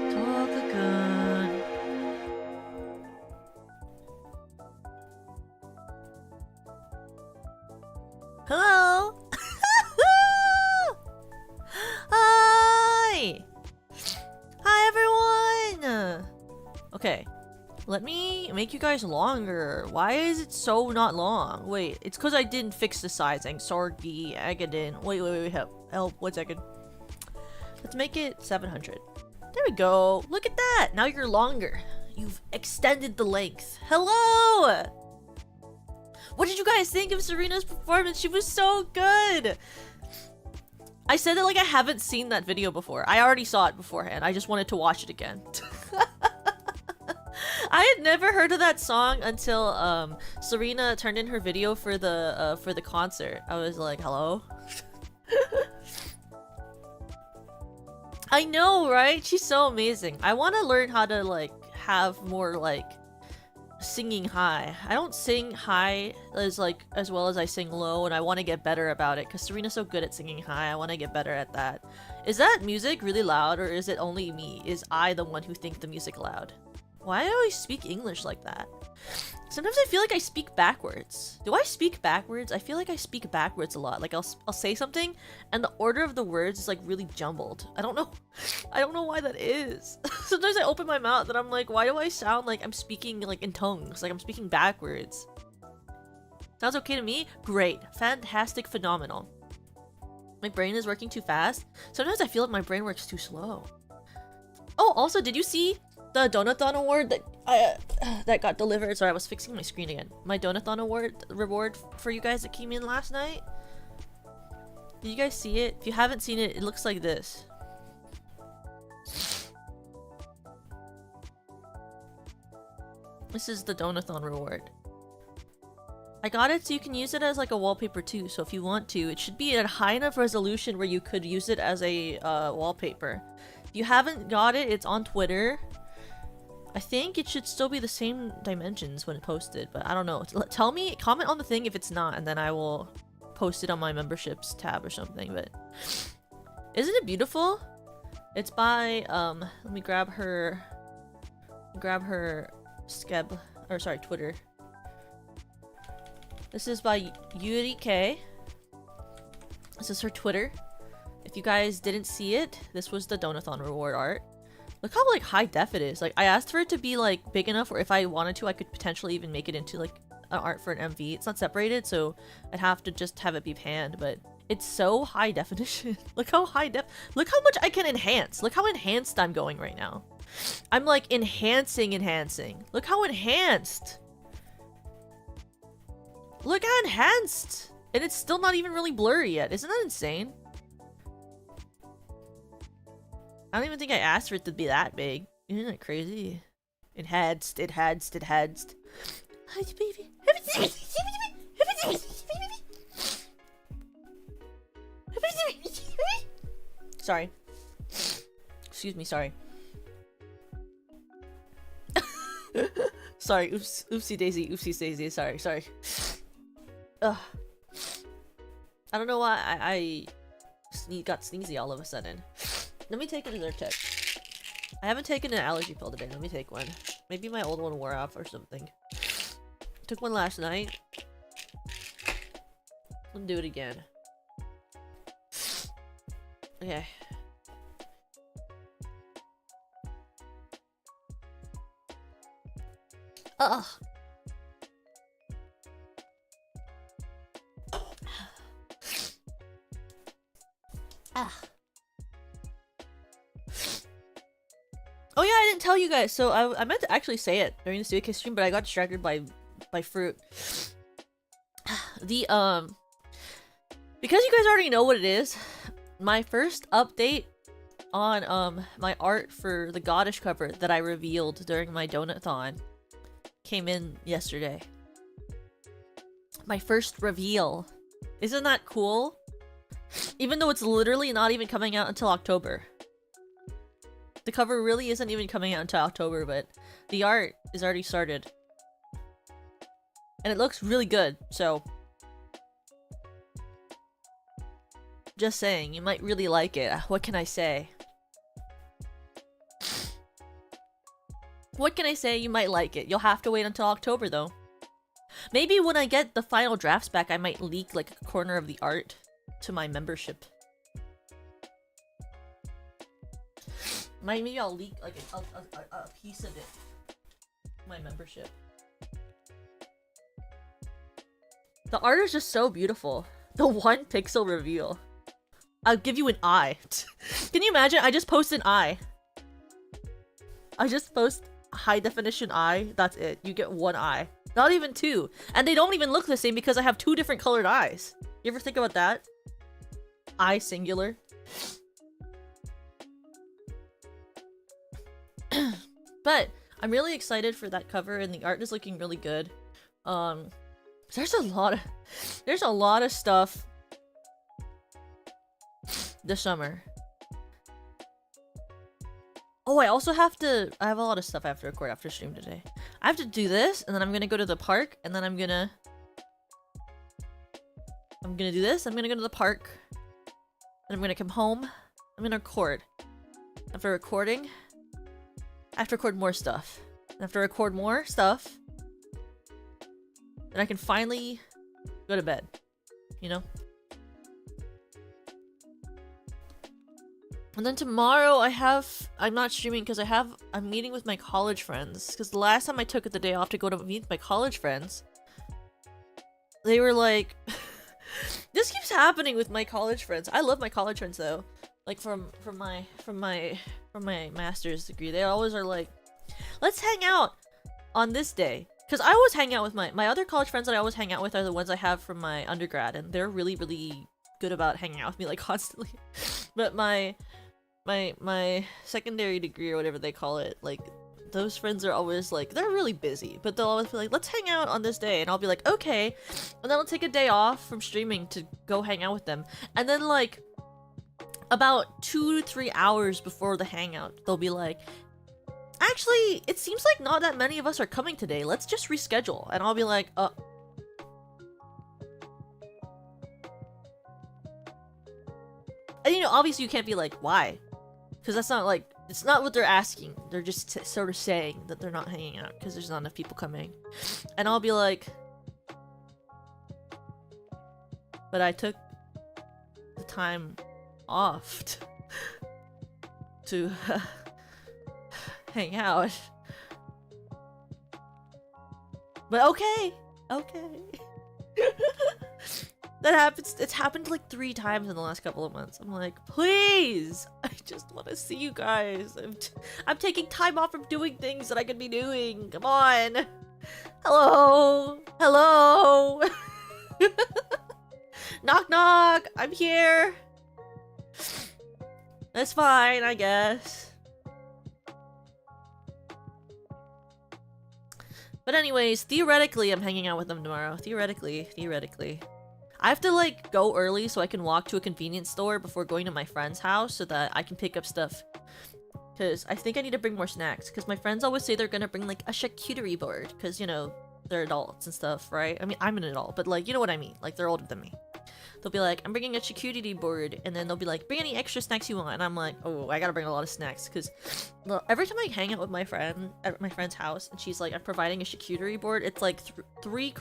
Tokakan. Hello. Hi. Hi everyone. Okay. Let me make you guys longer. Why is it so not long? Wait, it's because I didn't fix the sizing. Sorry, I didn't. Wait, help, 1 second. Let's make it 700. There we go. Look at that. Now you're longer. You've extended the length. Hello! What did you guys think of Serena's performance? She was so good! I said it like I haven't seen that video before. I already saw it beforehand. I just wanted to watch it again. I had never heard of that song until Serena turned in her video for the concert. I was like, hello? I know, right? She's so amazing. I want to learn how to like have more like singing high. I don't sing high as well as I sing low, and I want to get better about it because Serena's so good at singing high. I want to get better at that. Is that music really loud, or is it only me? Is I the one who thinks the music loud? Why do I always speak English like that? Sometimes I feel like I speak backwards. Do I speak backwards? I feel like I speak backwards a lot. Like I'll say something and the order of the words is like really jumbled. I don't know. I don't know why that is. Sometimes I open my mouth and I'm like, why do I sound like I'm speaking like in tongues? Like I'm speaking backwards. Sounds okay to me? Great. Fantastic. Phenomenal. My brain is working too fast. Sometimes I feel like my brain works too slow. Oh, also, did you see the Donathon award that got delivered? Sorry, I was fixing my screen again. My Donathon award reward for you guys that came in last night. Did you guys see it? If you haven't seen it, it looks like this. This is the Donathon reward. I got it so you can use it as like a wallpaper too, so if you want to. It should be at a high enough resolution where you could use it as a wallpaper. If you haven't got it, it's on Twitter. I think it should still be the same dimensions when posted, but I don't know. Tell me, comment on the thing if it's not, and then I will post it on my memberships tab or something, but... Isn't it beautiful? It's by, let me grab her skeb, or sorry, Twitter. This is by Yuri K. This is her Twitter. If you guys didn't see it, this was the Donathon reward art. Look how like high def it is. Like I asked for it to be like big enough where if I wanted to I could potentially even make it into like an art for an MV. It's not separated, so I'd have to just have it be panned, but it's so high definition. Look how high def. Look how much I can enhance. Look how enhanced I'm going right now. I'm like enhancing. Look how enhanced. Look how enhanced. And it's still not even really blurry yet. Isn't that insane? I don't even think I asked for it to be that big. Isn't that crazy? Enhanced. Hi, baby. Sorry. Excuse me, sorry. Sorry, oopsie daisy, sorry. Ugh. I don't know why I got sneezy all of a sudden. Let me take a dessert tech. I haven't taken an allergy pill today. Let me take one. Maybe my old one wore off or something. Took one last night. Let's do it again. Okay. Ugh. Ah. Oh yeah, I didn't tell you guys. So I meant to actually say it during the Suicune stream, but I got distracted by fruit. The because you guys already know what it is, my first update on my art for the Goddish cover that I revealed during my Donathon came in yesterday. My first reveal. Isn't that cool? Even though it's literally not even coming out until October. The cover really isn't even coming out until October, but the art is already started. And it looks really good, so... Just saying, you might really like it. What can I say? What can I say? You might like it. You'll have to wait until October, though. Maybe when I get the final drafts back, I might leak, like, a corner of the art to my membership. Maybe I'll leak, like, a piece of it. My membership. The art is just so beautiful. The 1 pixel reveal. I'll give you an eye. Can you imagine? I just post an eye. I just post high definition eye. That's it. You get 1 eye. Not even 2. And they don't even look the same because I have 2 different colored eyes. You ever think about that? Eye singular. But I'm really excited for that cover, and the art is looking really good. There's a lot of stuff this summer. Oh, I have a lot of stuff I have to record after stream today. I have to do this, and then I'm gonna go to the park, and then I'm gonna do this. I'm gonna go to the park, and I'm gonna come home. I'm gonna record. After recording, I have to record more stuff. I have to record more stuff, then I can finally go to bed. You know? And then tomorrow I'm not streaming because I'm meeting with my college friends. Because the last time I took the day off to go to meet my college friends, they were like, this keeps happening with my college friends. I love my college friends though. Like from my master's degree, they always are like, let's hang out on this day. Because I always hang out with my other college friends that I always hang out with are the ones I have from my undergrad, and they're really, really good about hanging out with me like constantly. But my secondary degree or whatever they call it, like those friends are always like, they're really busy, but they'll always be like, let's hang out on this day, and I'll be like, okay, and then I'll take a day off from streaming to go hang out with them, and then like about 2 to 3 hours before the hangout, they'll be like, actually, it seems like not that many of us are coming today, let's just reschedule. And I'll be like, and you know, obviously you can't be like, why? Because that's not like, it's not what they're asking. They're just sort of saying that they're not hanging out because there's not enough people coming. And I'll be like, but I took the time off to hang out. But okay. That happens. It's happened like 3 times in the last couple of months. I'm like, please, I just want to see you guys. I'm taking time off from doing things that I could be doing. Come on. Hello. Knock knock. I'm here. That's fine, I guess. But anyways, theoretically, I'm hanging out with them tomorrow. Theoretically. I have to like go early so I can walk to a convenience store before going to my friend's house so that I can pick up stuff. Because I think I need to bring more snacks. Because my friends always say they're gonna bring like a charcuterie board. Because, you know, they're adults and stuff, right? I mean, I'm an adult, but like, you know what I mean. Like, they're older than me. They'll be like, I'm bringing a charcuterie board. And then they'll be like, bring any extra snacks you want. And I'm like, oh, I gotta bring a lot of snacks. Because every time I hang out with my friend at my friend's house and she's like, I'm providing a charcuterie board, it's like three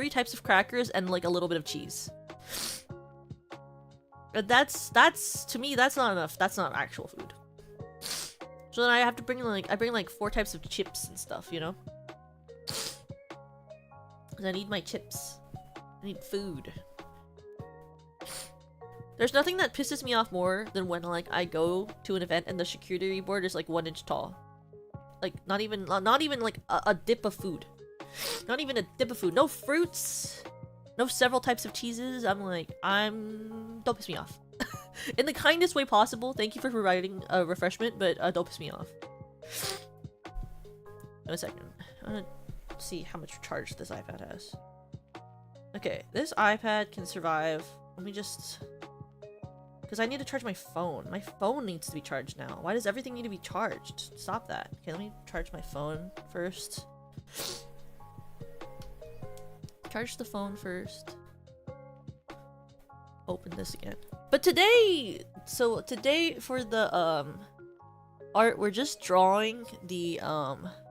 types of crackers and like a little bit of cheese. But that's to me, that's not enough. That's not actual food. So then I have to bring I bring like 4 types of chips and stuff, you know? Because I need my chips. I need food. There's nothing that pisses me off more than when like I go to an event and the charcuterie board is like 1 inch tall. Like not even like a dip of food. Not even a dip of food. No fruits. No several types of cheeses. I'm like, don't piss me off. In the kindest way possible. Thank you for providing a refreshment, but don't piss me off. In a second. I want to see how much charge this iPad has. Okay, this iPad can survive. Let me just... Because I need to charge my phone. My phone needs to be charged now. Why does everything need to be charged? Stop that. Okay, let me charge my phone first. Charge the phone first. Open this again. But today for the art, we're just drawing the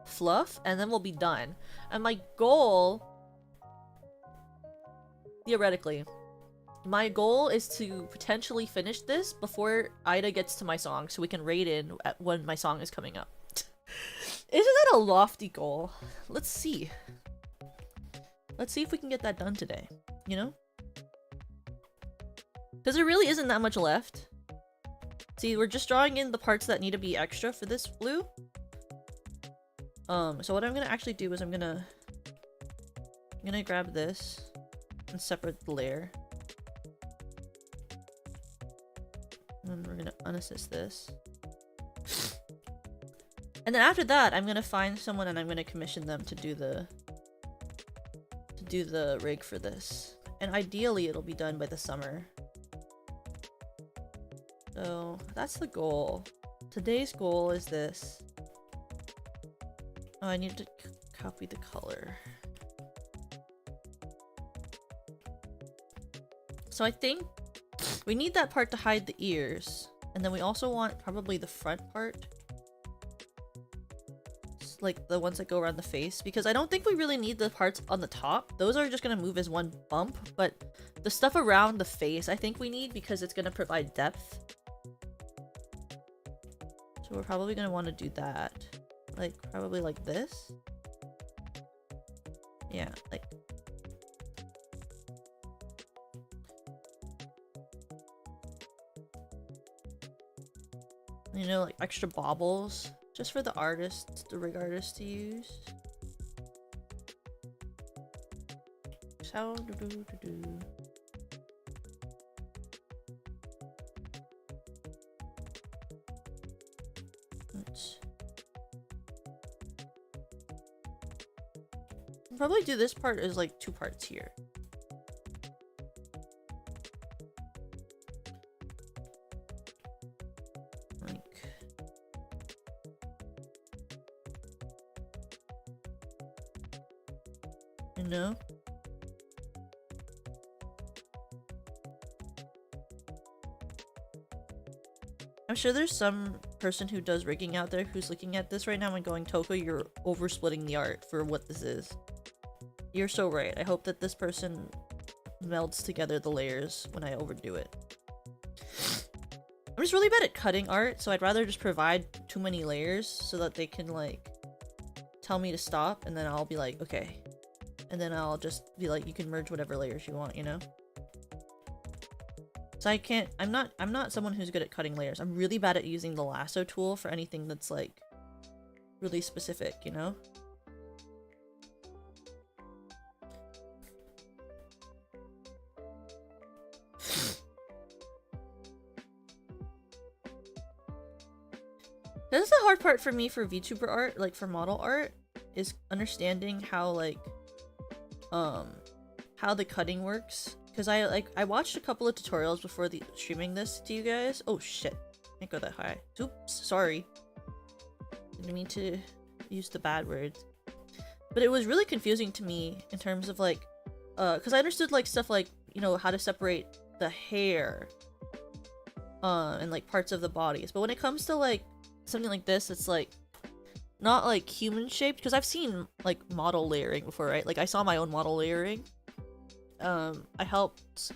fluff, and then we'll be done. And my goal, theoretically, my goal is to potentially finish this before Ida gets to my song, so we can raid in when my song is coming up. Isn't that a lofty goal? Let's see. Let's see if we can get that done today, you know? Because there really isn't that much left. See, we're just drawing in the parts that need to be extra for this blue. So what I'm gonna actually do is I'm gonna grab this and separate the layer. And then we're gonna unassist this. And then after that, I'm gonna find someone and I'm gonna commission them to do the rig for this. And ideally it'll be done by the summer. So that's the goal. Today's goal is this. Oh, I need to copy the color. So I think we need that part to hide the ears. And then we also want probably the front part. It's like the ones that go around the face. Because I don't think we really need the parts on the top. Those are just going to move as one bump. But the stuff around the face I think we need because it's going to provide depth. So we're probably going to want to do that. Like, probably like this. Yeah, like... You know, like extra baubles. Just for the artists, the rig artists to use. So, I'll probably do this part as like 2 parts here. Like... You know? I'm sure there's some person who does rigging out there who's looking at this right now and going, Toko, you're oversplitting the art for what this is. You're so right. I hope that this person melds together the layers when I overdo it. I'm just really bad at cutting art, so I'd rather just provide too many layers so that they can, like, tell me to stop, and then I'll be like, okay. And then I'll just be like, you can merge whatever layers you want, you know? So I can't- I'm not someone who's good at cutting layers. I'm really bad at using the lasso tool for anything that's, like, really specific, you know? This is the hard part for me for VTuber art, like for model art, is understanding how, like, how the cutting works. Because I watched a couple of tutorials before streaming this to you guys. Oh shit, can't go that high. Oops, sorry. Didn't mean to use the bad words. But it was really confusing to me in terms of like, because I understood like stuff like, you know, how to separate the hair, and like parts of the bodies. But when it comes to like something like this, it's like not like human shaped, because I've seen like model layering before, right? Like I saw my own model layering. I helped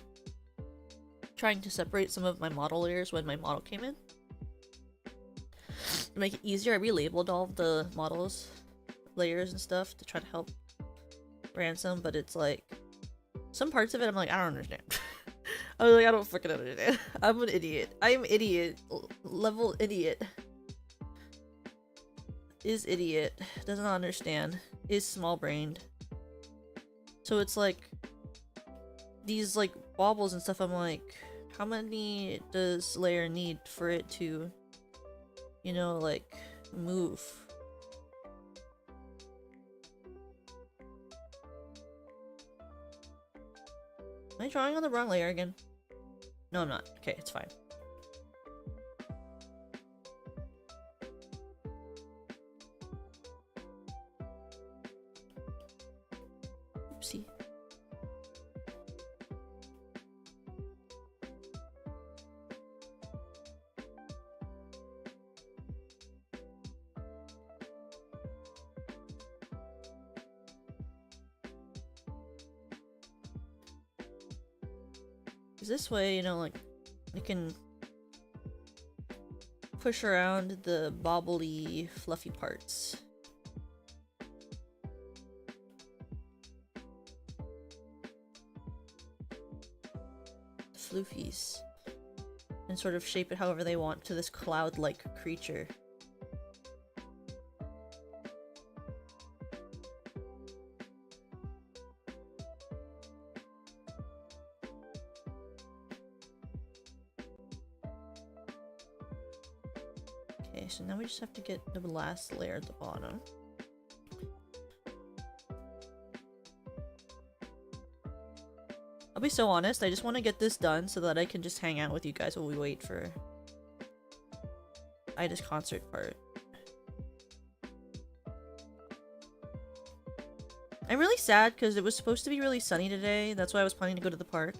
trying to separate some of my model layers when my model came in. To make it easier, I relabeled all of the models layers and stuff to try to help ransom, but it's like some parts of it I'm like, I don't understand. I was like, I don't fucking understand. I'm an idiot. I'm idiot. Level idiot. Is idiot. Does not understand. Is small-brained. So it's like these like baubles and stuff, I'm like, how many does layer need for it to, you know, like move? Am I drawing on the wrong layer again? No, I'm not. Okay, it's fine. Oopsie. 'Cause this way, you know, like, you can push around the bobbly, fluffy parts. Floofies. And sort of shape it however they want to this cloud-like creature. Okay, so now we just have to get the last layer at the bottom. I'll be so honest, I just want to get this done so that I can just hang out with you guys while we wait for Ida's concert part. I'm really sad because it was supposed to be really sunny today. That's why I was planning to go to the park.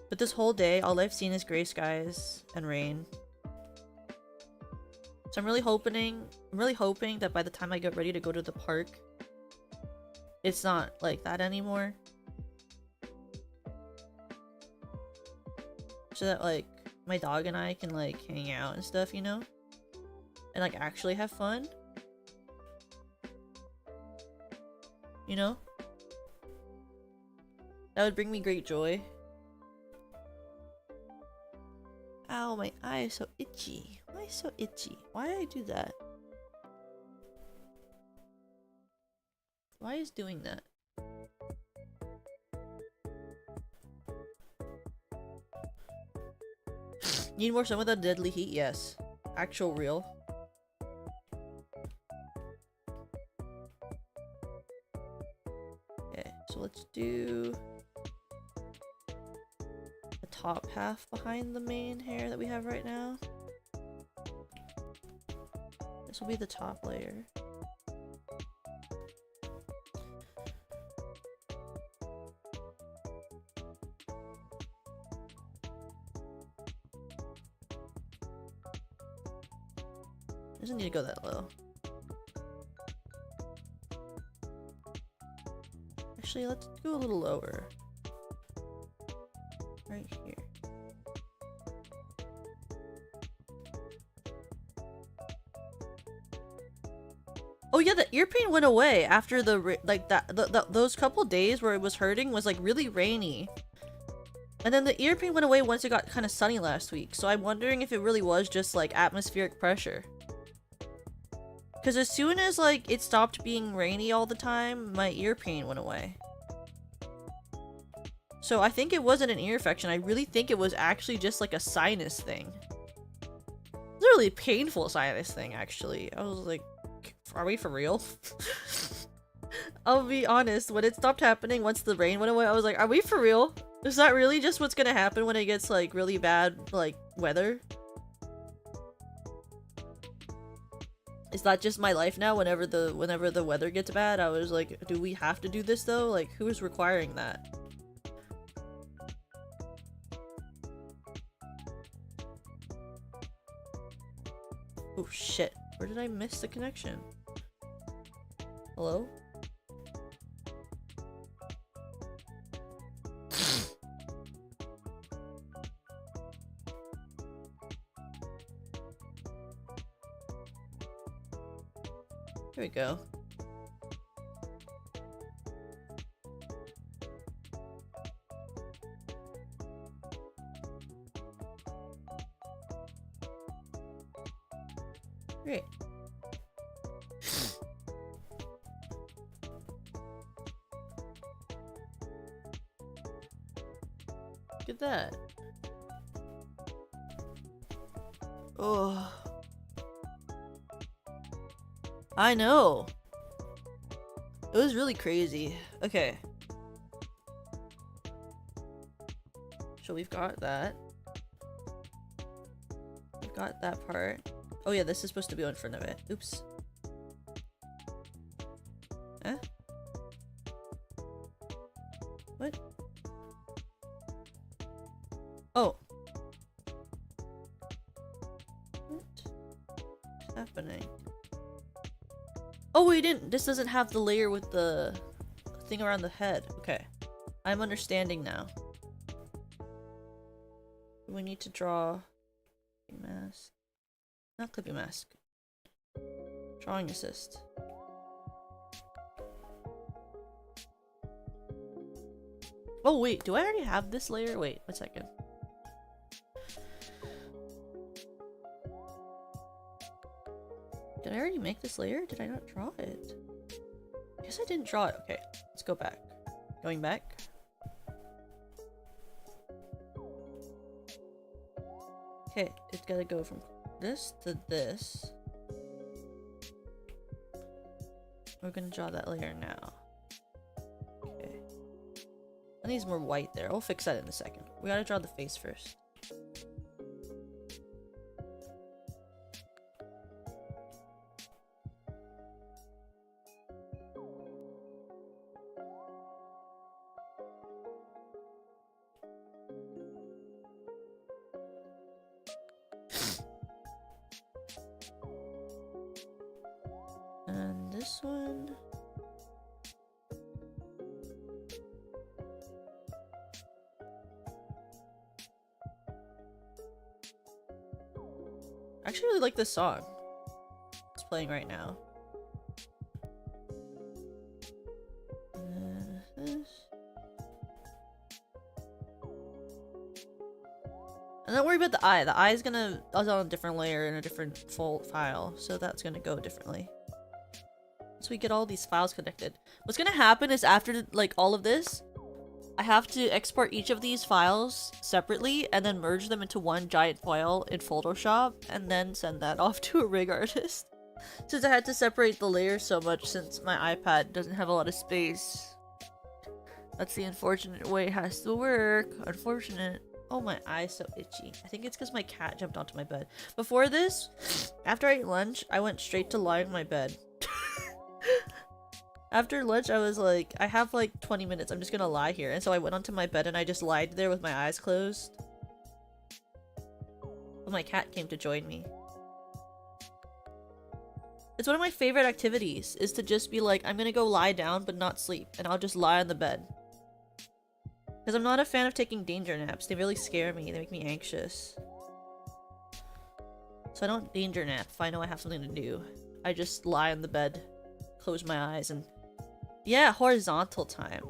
But this whole day, all I've seen is gray skies and rain. So I'm really hoping that by the time I get ready to go to the park, it's not like that anymore. So that, like, my dog and I can, like, hang out and stuff, you know? And, like, actually have fun. You know? That would bring me great joy. Ow, my eye is so itchy. Why is so itchy? Why did I do that? Why is doing that? Need more sun without deadly heat? Yes. Actual real. Okay, so let's do the top half behind the main hair that we have right now. This will be the top layer. Doesn't need to go that low. Actually, let's go a little lower. Right here. Oh yeah, the ear pain went away after the those couple days where it was hurting was like really rainy. And then the ear pain went away once it got kind of sunny last week. So I'm wondering if it really was just like atmospheric pressure. Because as soon as, like, it stopped being rainy all the time, my ear pain went away. So I think it wasn't an ear infection. I really think it was actually just, like, a sinus thing. It was a really painful sinus thing, actually. I was like, are we for real? I'll be honest, when it stopped happening, once the rain went away, I was like, are we for real? Is that really just what's gonna happen when it gets, like, really bad, like, weather? Is that just my life now? Whenever the weather gets bad, I was like, do we have to do this though? Like, who is requiring that? Oh shit, where did I miss the connection? Hello? Here we go. Great. Look at that. Oh. I know. It was really crazy. Okay. So we've got that. We've got that part. Oh yeah, this is supposed to be in front of it. Oops. Huh? What? Oh. What's happening? Oh, we didn't. This doesn't have the layer with the thing around the head. Okay. I'm understanding now. we need to draw a mask. Not clipping mask. Drawing assist. Oh wait, do I already have this layer? Wait, 1 second. Did I already make this layer? Did I not draw it? I guess I didn't draw it. Okay, let's go back. Going back. Okay, it's gotta go from this to this. We're gonna draw that layer now. Okay. I need more white there. I'll fix that in a second. We gotta draw the face first. And this one. I actually really like this song. It's playing right now. This. And don't worry about the eye. The eye is gonna is on a different layer in a different file, so that's gonna go differently. So we get all these files connected. What's gonna happen is after like all of this, I have to export each of these files separately and then merge them into one giant file in Photoshop and then send that off to a rig artist. Since I had to separate the layers so much since my iPad doesn't have a lot of space. That's the unfortunate way it has to work. Unfortunate. Oh, my eye's so itchy. I think it's because my cat jumped onto my bed. Before this, after I ate lunch, I went straight to lying on my bed. After lunch, I was like, I have like 20 minutes. I'm just gonna lie here. And so I went onto my bed and I just lied there with my eyes closed. But my cat came to join me. It's one of my favorite activities, is to just be like, I'm gonna go lie down but not sleep. And I'll just lie on the bed. Because I'm not a fan of taking danger naps. They really scare me. They make me anxious. So I don't danger nap if I know I have something to do. I just lie on the bed, close my eyes, and... Yeah, horizontal time.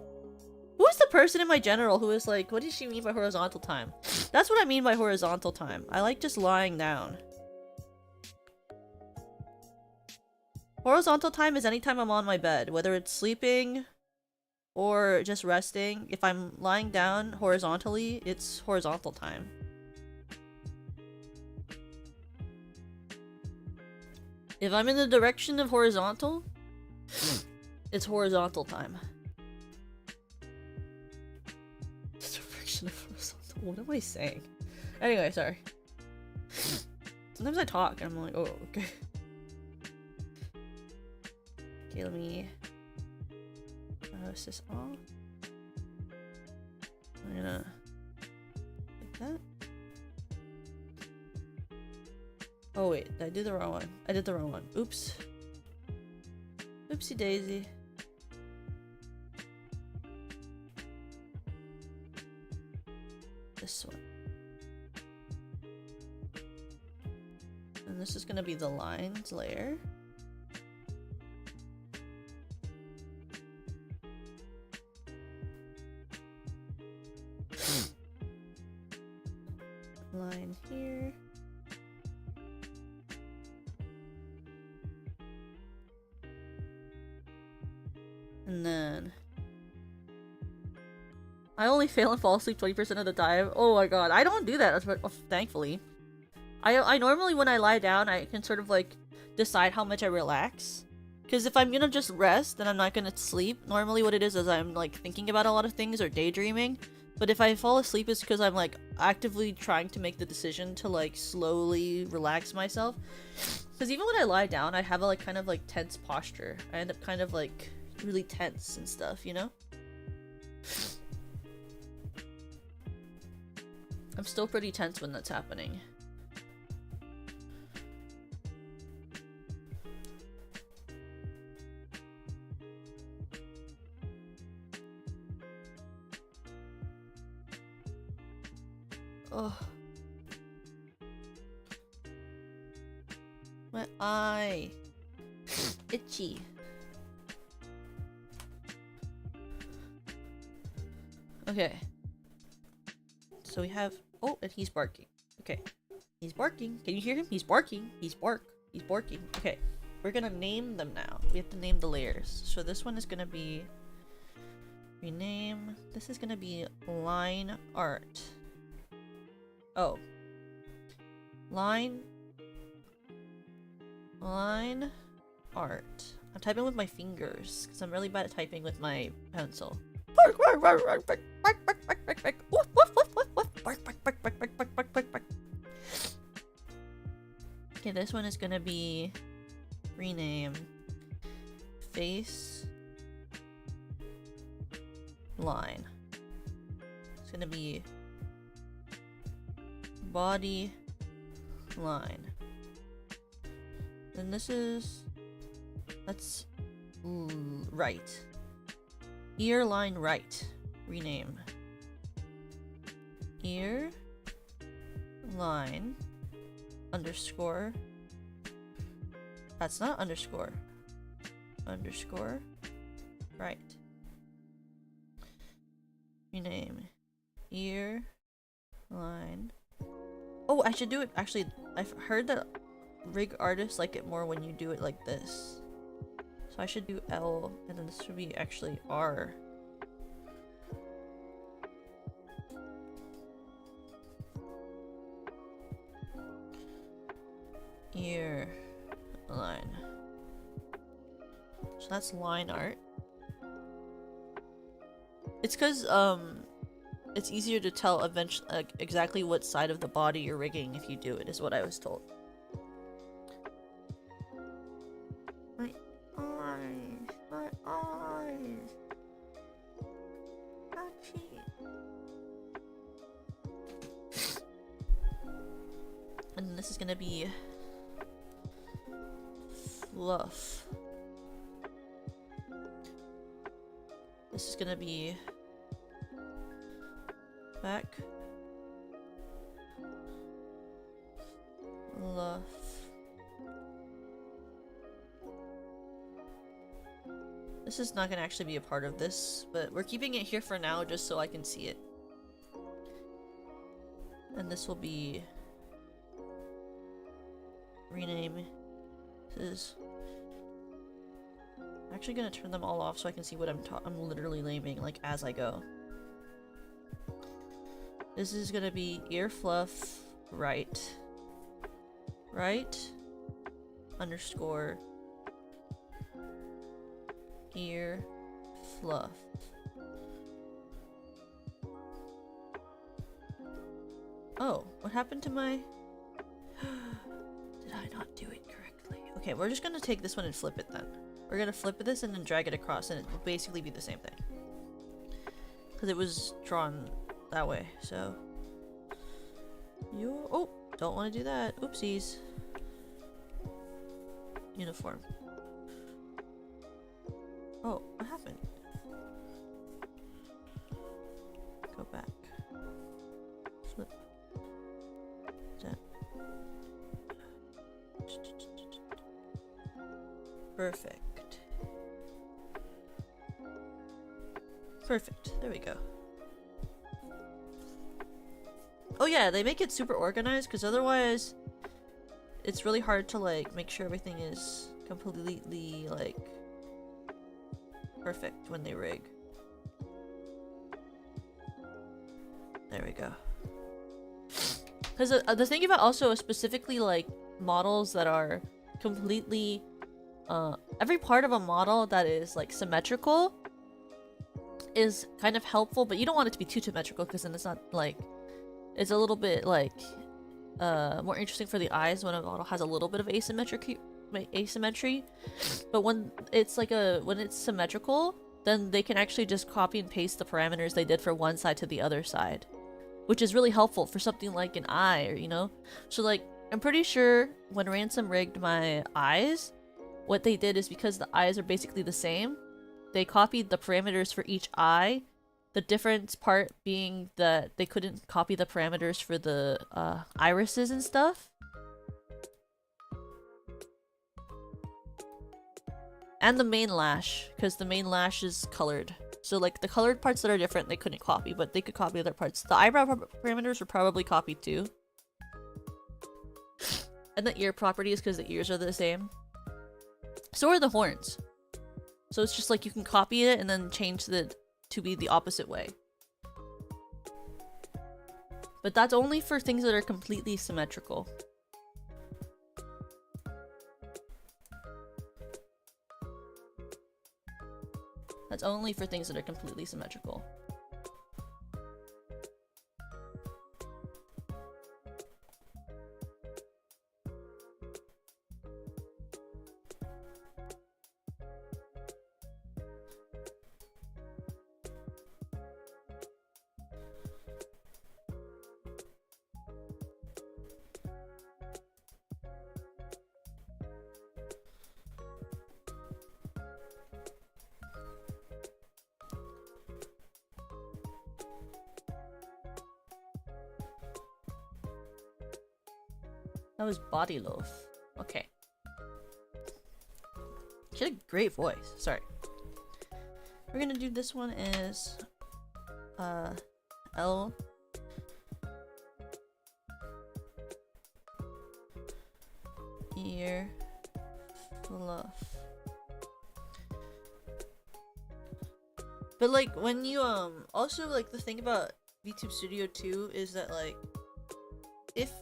Who is the person in my general who is like, what does she mean by horizontal time? That's what I mean by horizontal time. I like just lying down. Horizontal time is anytime I'm on my bed, whether it's sleeping or just resting. If I'm lying down horizontally, it's horizontal time. If I'm in the direction of horizontal, it's horizontal time. Direction of horizontal. What am I saying? Anyway, sorry. Sometimes I talk and I'm like, oh, okay. Okay, let me... is this off? I'm gonna... like that. Oh wait, I did the wrong one. I did the wrong one. Oops. Oopsie daisy. This one. And this is gonna be the lines layer. Line here. And then I only fail and fall asleep 20% of the time. Oh my god, I don't do that, thankfully. I normally, when I lie down, I can sort of like decide how much I relax. Because if I'm gonna just rest, then I'm not gonna sleep. Normally what it is I'm like thinking about a lot of things or daydreaming. But if I fall asleep, it's because I'm like actively trying to make the decision to like slowly relax myself. Because even when I lie down, I have a like kind of like tense posture. I end up kind of like really tense and stuff, you know? I'm still pretty tense when that's happening. Oh, My eye. Itchy. Okay. So we have... Oh, and he's barking. Okay. He's barking. Can you hear him? He's barking. He's barking. Okay. We're gonna name them now. We have to name the layers. So this one is gonna be... Rename. This is gonna be line art. Oh. Line art. I'm typing with my fingers because I'm really bad at typing with my pencil. Okay, this one is gonna be rename face line. It's gonna be body line. And this is... That's... right. Ear line right. Rename. Ear line underscore. That's not underscore. Underscore right. Rename. Ear line. Oh, I should do it. Actually, I've heard that rig artists like it more when you do it like this. So I should do L, and then this should be actually R. Ear line. So that's line art. It's because it's easier to tell eventually exactly what side of the body you're rigging if you do it, is what I was told. My eyes. And this is gonna be fluff. This is gonna be back fluff. This is not gonna actually be a part of this, but we're keeping it here for now just so I can see it. And this will be rename. This is I'm actually gonna turn them all off so I can see what I'm literally naming like as I go. This is gonna be ear fluff right underscore ear fluff. Oh, what happened to my... Did I not do it correctly? Okay, we're just gonna take this one and flip it then. We're gonna flip this and then drag it across and it will basically be the same thing. Because it was drawn that way, so... Oh, don't want to do that. Oopsies. Uniform. Oh, what happened? Go back. Flip. That. Perfect. Perfect. There we go. Oh yeah, they make it super organized because otherwise it's really hard to like make sure everything is completely like perfect when they rig. There we go. Because the thing about also specifically like models that are completely every part of a model that is like symmetrical is kind of helpful, but you don't want it to be too symmetrical because then it's not like it's a little bit like more interesting for the eyes when a model has a little bit of asymmetry. But when it's like when it's symmetrical, then they can actually just copy and paste the parameters they did for one side to the other side, which is really helpful for something like an eye, or you know. So like I'm pretty sure when Ransom rigged my eyes, what they did is because the eyes are basically the same, they copied the parameters for each eye. The difference part being that they couldn't copy the parameters for the irises and stuff. And the main lash, because the main lash is colored. So like the colored parts that are different, they couldn't copy, but they could copy other parts. The eyebrow parameters were probably copied too. And the ear properties, because the ears are the same. So are the horns. So it's just like you can copy it and then change the to be the opposite way. But that's only for things that are completely symmetrical. That's only for things that are completely symmetrical. That was Body Loaf. Okay. She had a great voice. Sorry. We're gonna do this one as L. Ear fluff. But like when you also like the thing about VTube Studio 2 is that like if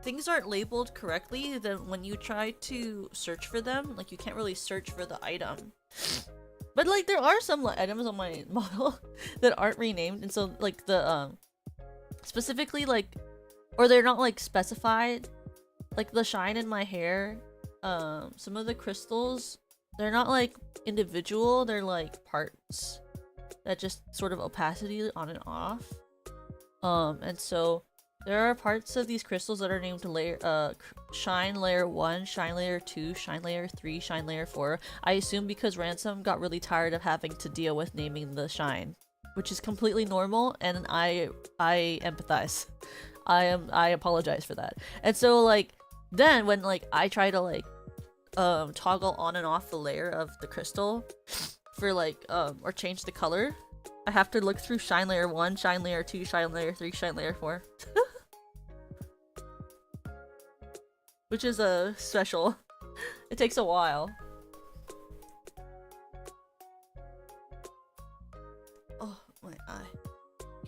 things aren't labeled correctly, then when you try to search for them, like you can't really search for the item. But like there are some items on my model that aren't renamed, and so like the specifically like, or they're not like specified. Like the shine in my hair, some of the crystals, they're not like individual, they're like parts that just sort of opacity on and off. And so there are parts of these crystals that are named layer, shine layer 1, shine layer 2, shine layer 3, shine layer 4. I assume because Ransom got really tired of having to deal with naming the shine, which is completely normal, and I empathize. I apologize for that. And so like then when like I try to like toggle on and off the layer of the crystal for like or change the color, I have to look through shine layer 1, shine layer 2, shine layer 3, shine layer 4. Which is a special. It takes a while. Oh, my eye.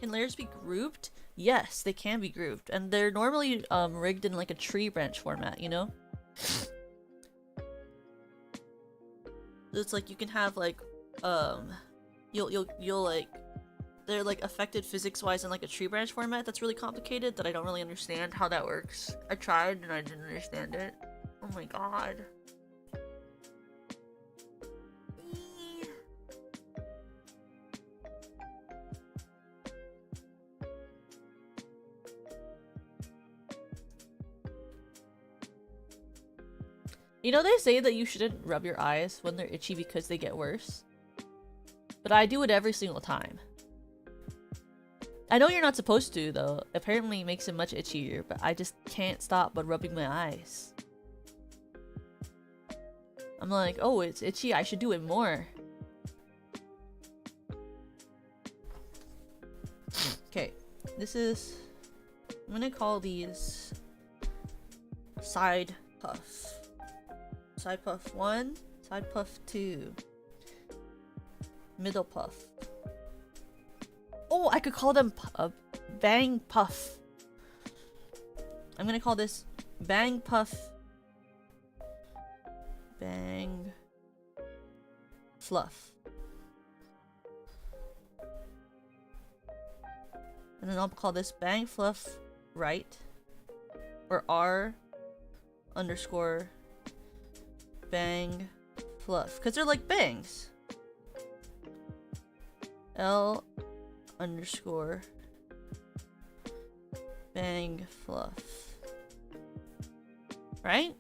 Can layers be grouped? Yes, they can be grouped. And they're normally rigged in like a tree branch format, you know? It's like you can have like you'll like they're like affected physics-wise in like a tree branch format that's really complicated that I don't really understand how that works. I tried and I didn't understand it. Oh my god. You know they say that you shouldn't rub your eyes when they're itchy because they get worse? But I do it every single time. I know you're not supposed to, though. Apparently it makes it much itchier, but I just can't stop but rubbing my eyes. I'm like, oh, it's itchy, I should do it more. Okay, this is... I'm gonna call these... Side puff. Side puff 1, side puff 2. Middle puff. Oh, I could call them bang puff. I'm gonna call this bang puff. Bang fluff. And then I'll call this bang fluff right. Or R underscore bang fluff. Because they're like bangs. L underscore bang fluff. Right?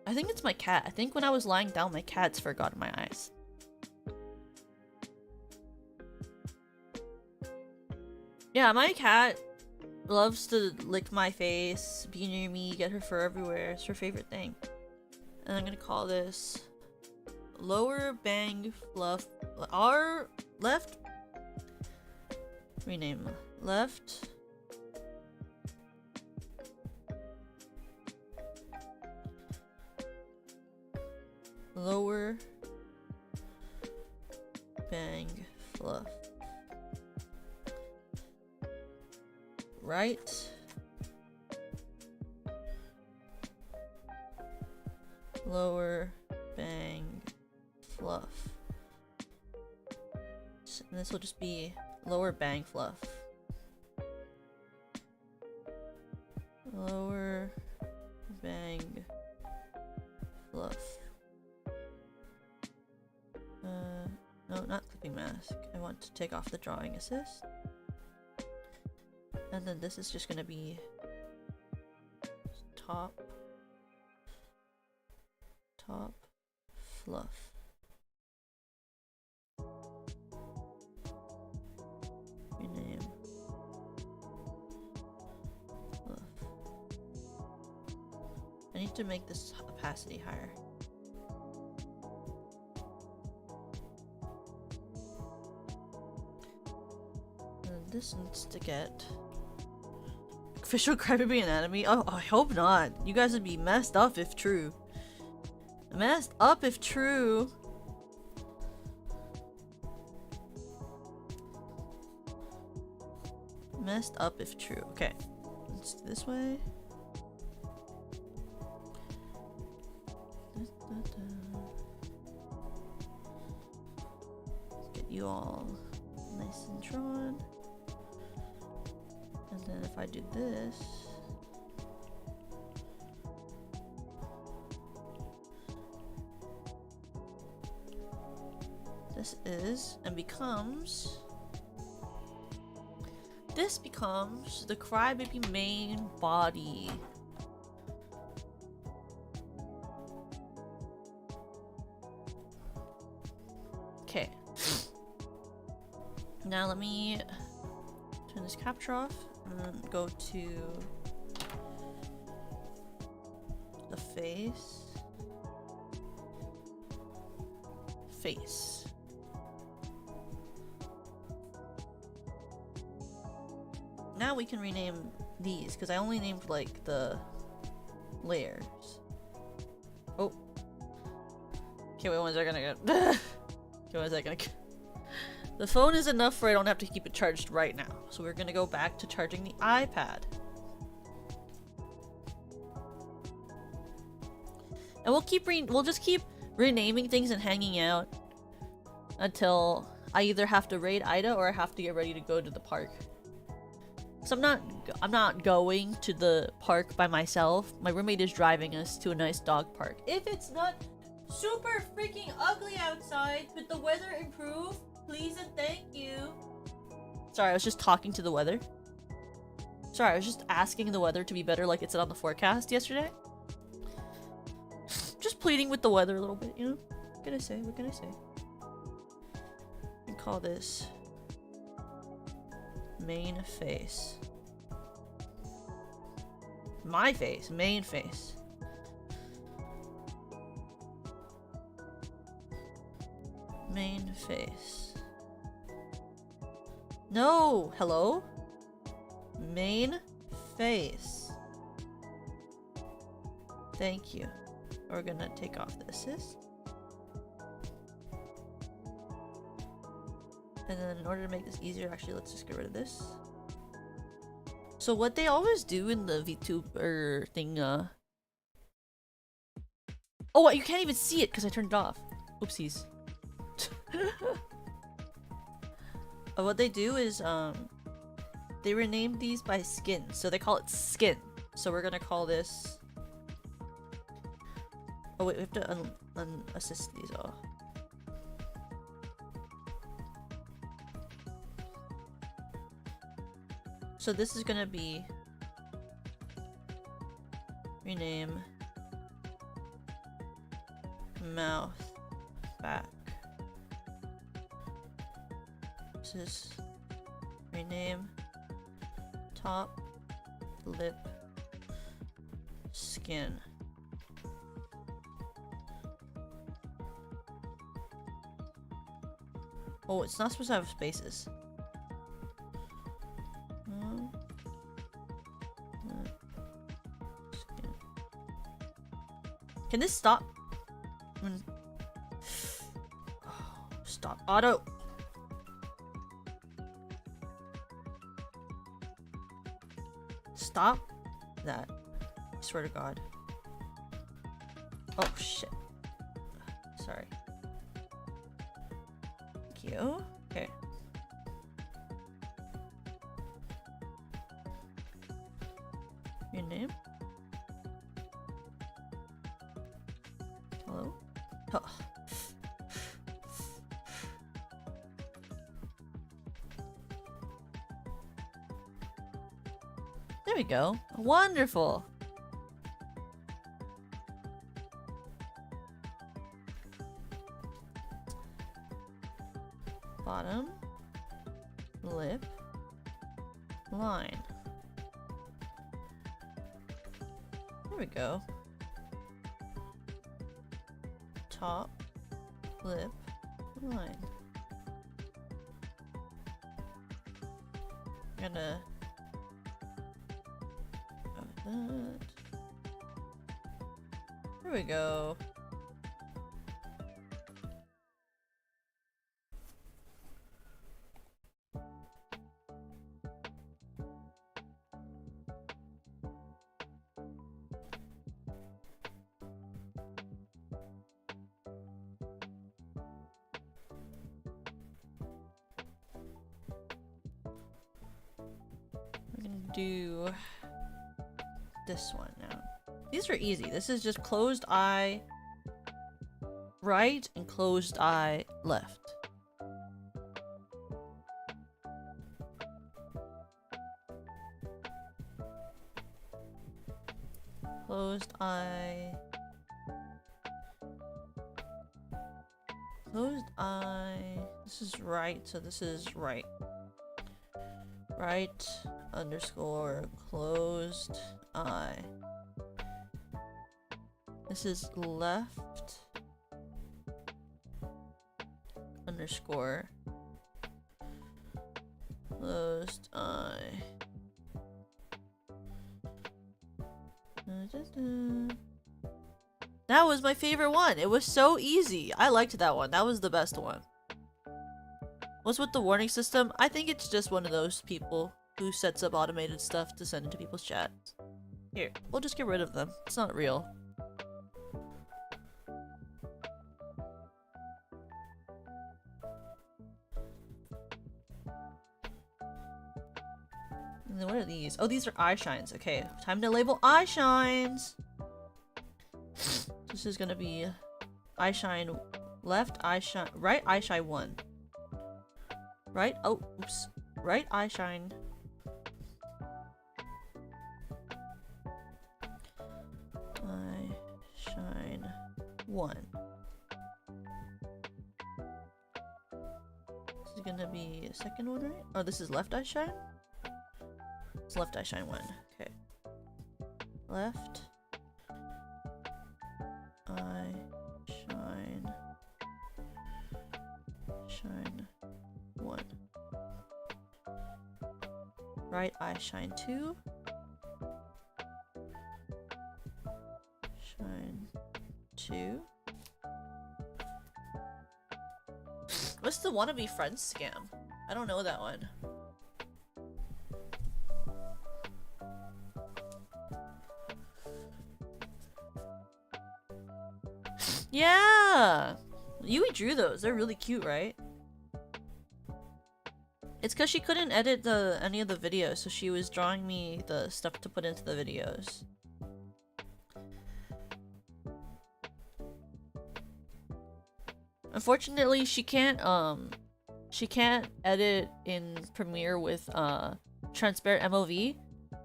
I think it's my cat. I think when I was lying down, my cat's forgot my eyes. Yeah, my cat loves to lick my face, be near me, get her fur everywhere. It's her favorite thing. And I'm gonna call this lower bang fluff. R left. Rename left. Lower bang fluff. Right. Lower bang fluff. And this will just be lower bang fluff. Lower bang fluff. No, not clipping mask. I want to take off the drawing assist. And then this is just gonna be top fluff. Rename fluff. I need to make this opacity higher. And this needs to get official Crybaby anatomy. Oh, I hope not. You guys would be messed up if true. Messed up if true. Messed up if true. Okay. Let's do this way. Let's get you all nice and drawn. And then if I do this, this is and becomes, this becomes the Crybaby main body. Okay. Now let me turn this capture off and then go to the face. Now we can rename these because I only named like the layers. Oh. Okay, wait 1 second. Okay, 1 second. The phone is enough for I don't have to keep it charged right now. So we're gonna go back to charging the iPad. And we'll just keep renaming things and hanging out until I either have to raid Ida or I have to get ready to go to the park. So I'm not going to the park by myself. My roommate is driving us to a nice dog park. If it's not super freaking ugly outside, could the weather improve? Please and thank you. Sorry, I was just talking to the weather. Sorry, I was just asking the weather to be better like it said on the forecast yesterday. Just pleading with the weather a little bit, you know? What can I say? What can I say? We call this main face. My face, main face. Main face. No! Hello? Main face. Thank you. We're gonna take off the assist. And then in order to make this easier, actually, let's just get rid of this. So what they always do in the VTuber thing, oh, you can't even see it because I turned it off. Oopsies. What they do is, they rename these by skin. So they call it skin. So we're gonna call this... Oh wait, we have to unassist these all. So this is gonna be rename mouth back. This is rename top lip skin. Oh, it's not supposed to have spaces. Can this stop? Stop auto. Stop that. I swear to God. Oh shit. Sorry. Thank you. Okay. Your name? Hello? Oh. There we go. Wonderful. Bottom lip line. There we go. Top lip line. I'm gonna that. There we go. We're gonna do this one now. These are easy. This is just closed eye right and closed eye left. Closed eye. Closed eye. This is right, so this is right. Right underscore closed eye. This is left underscore closed eye. That was my favorite one. It was so easy. I liked that one. That was the best one. What's with the warning system? I think it's just one of those people who sets up automated stuff to send into people's chats. Here, we'll just get rid of them. It's not real. And then what are these? Oh, these are eye shines. Okay, time to label eye shines. This is gonna be eye shine left, eye shine right, eye shine 1. Right? Oh, oops. Right eye shine. Eye shine 1. This is gonna be a second one, right? Oh, this is left eye shine? It's left eye shine 1. Okay. Left eye shine 1. Right eye shine 2. Shine 2. What's the wannabe friends scam? I don't know that one. Yeah! Yui drew those. They're really cute, right? It's because she couldn't edit any of the videos, so she was drawing me the stuff to put into the videos. Unfortunately, she can't edit in Premiere with transparent MOV,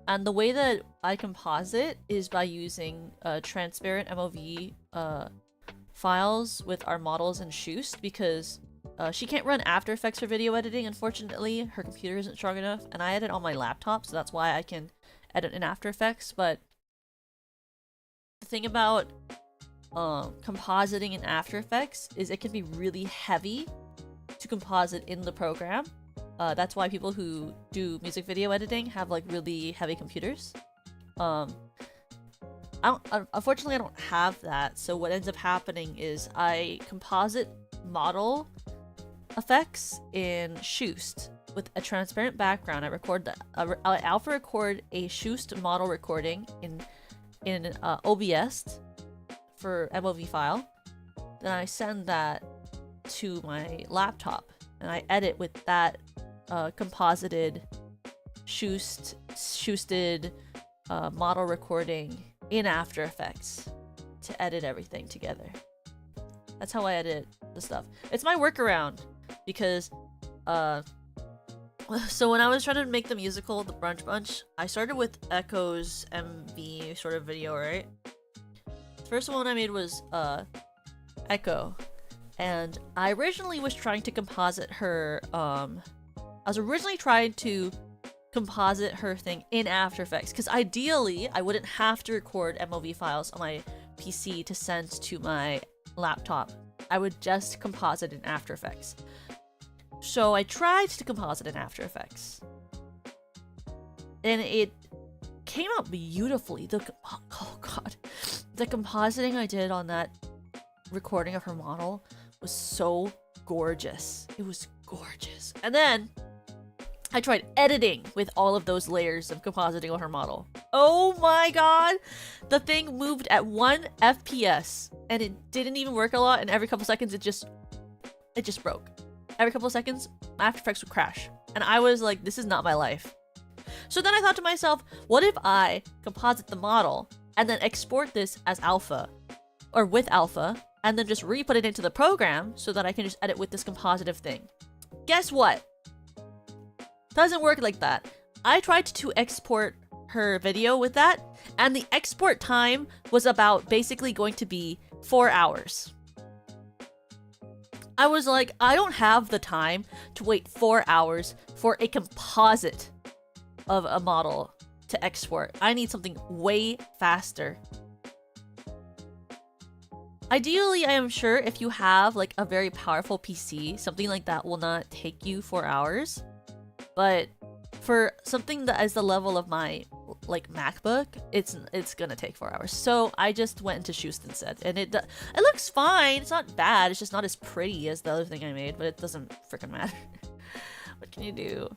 and the way that I composite is by using transparent MOV files with our models and Shoost, because she can't run After Effects for video editing. Unfortunately, her computer isn't strong enough, and I edit on my laptop, so that's why I can edit in After Effects. But the thing about compositing in After Effects is it can be really heavy to composite in the program. That's why people who do music video editing have like really heavy computers. Unfortunately, I don't have that. So what ends up happening is I composite model effects in Shoost with a transparent background. I record I alpha record a Shoost model recording in OBS for MOV file. Then I send that to my laptop and I edit with that composited Shoosted model recording in After Effects to edit everything together. That's how I edit the stuff. It's my workaround because so when I was trying to make the musical The Brunch Bunch, I started with Echo's MV sort of video, right? The first one I made was Echo, and I originally was trying to composite her thing in After Effects, because ideally I wouldn't have to record MOV files on my PC to send to my laptop. I would just composite in After Effects. So I tried to composite in After Effects, and it came out beautifully. Oh god, the compositing I did on that recording of her model was so gorgeous. It was gorgeous. And then I tried editing with all of those layers of compositing on her model. Oh my god! The thing moved at 1 FPS, and it didn't even work a lot, and every couple seconds it just broke. Every couple of seconds, After Effects would crash. And I was like, this is not my life. So then I thought to myself, what if I composite the model and then export this as alpha, or with alpha, and then just re-put it into the program so that I can just edit with this compositive thing? Guess what? Doesn't work like that. I tried to export her video with that, and the export time was about basically going to be 4 hours. I was like, I don't have the time to wait 4 hours for a composite of a model to export. I need something way faster. Ideally, I am sure if you have like a very powerful PC, something like that will not take you 4 hours. But for something that is the level of my like MacBook, it's gonna take 4 hours. So I just went into Shoost instead, and it looks fine. It's not bad. It's just not as pretty as the other thing I made, but it doesn't freaking matter. What can you do?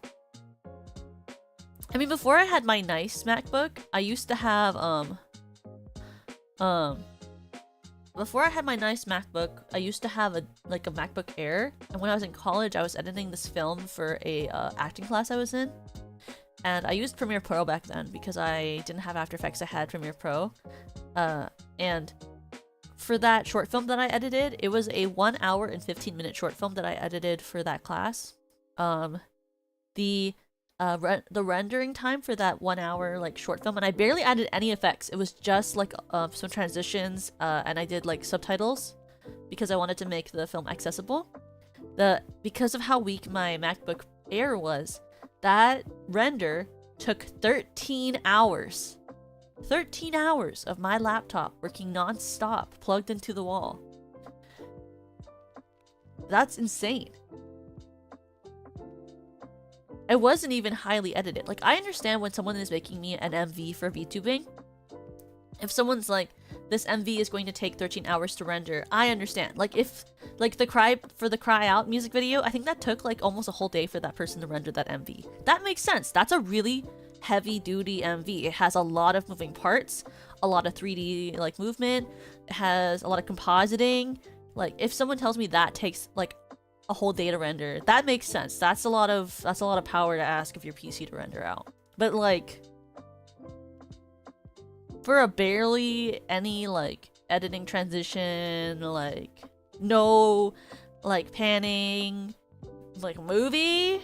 I mean, before I had my nice MacBook, I used to have before I had my nice MacBook, I used to have a MacBook Air, and when I was in college, I was editing this film for a acting class I was in. And I used Premiere Pro back then because I didn't have After Effects, I had Premiere Pro. And for that short film that I edited, it was a 1 hour and 15-minute short film that I edited for that class. The rendering time for that 1 hour like short film, and I barely added any effects. It was just like some transitions, and I did like subtitles because I wanted to make the film accessible. Because of how weak my MacBook Air was, that render took 13 hours. 13 hours of my laptop working non-stop, plugged into the wall. That's insane. It wasn't even highly edited. Like, I understand when someone is making me an MV for VTubing. If someone's like, this MV is going to take 13 hours to render, I understand. Like, if, like, the Cry Out music video, I think that took, like, almost a whole day for that person to render that MV. That makes sense. That's a really heavy-duty MV. It has a lot of moving parts, a lot of 3D, like, movement. It has a lot of compositing. Like, if someone tells me that takes, like, a whole day to render, that makes sense. That's a lot of power to ask of your PC to render out. But, like, for a barely any like editing transition, like no like panning, like movie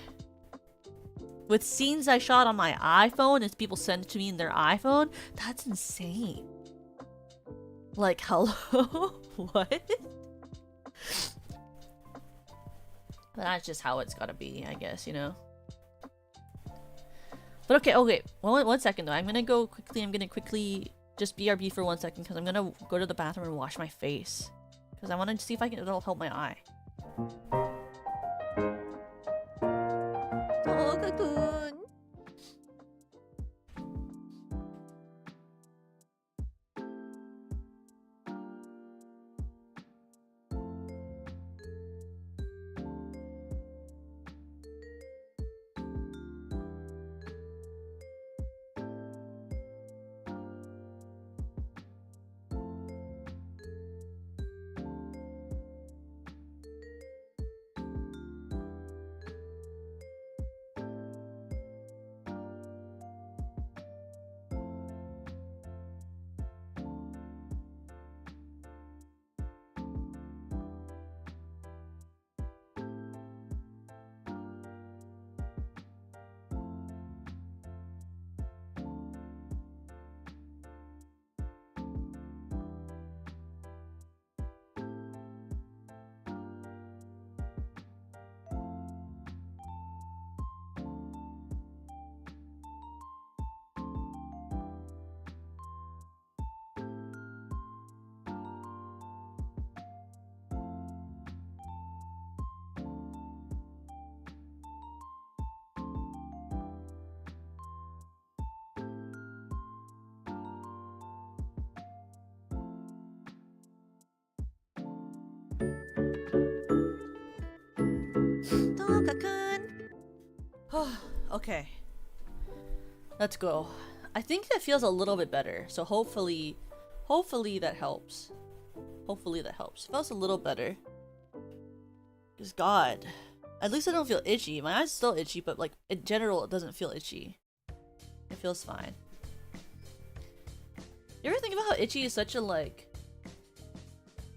with scenes I shot on my iPhone as people send it to me in their iPhone, that's insane. Like, hello? What? But that's just how it's gotta be, I guess, you know? But okay, one second though. I'm gonna quickly just BRB for 1 second because I'm gonna go to the bathroom and wash my face. Because I wanted to see if it'll help my eye. Okay. Let's go. I think that feels a little bit better. So hopefully that helps. Hopefully that helps. Feels a little better. Because God, at least I don't feel itchy. My eyes still itchy, but like in general, it doesn't feel itchy. It feels fine. You ever think about how itchy is such a like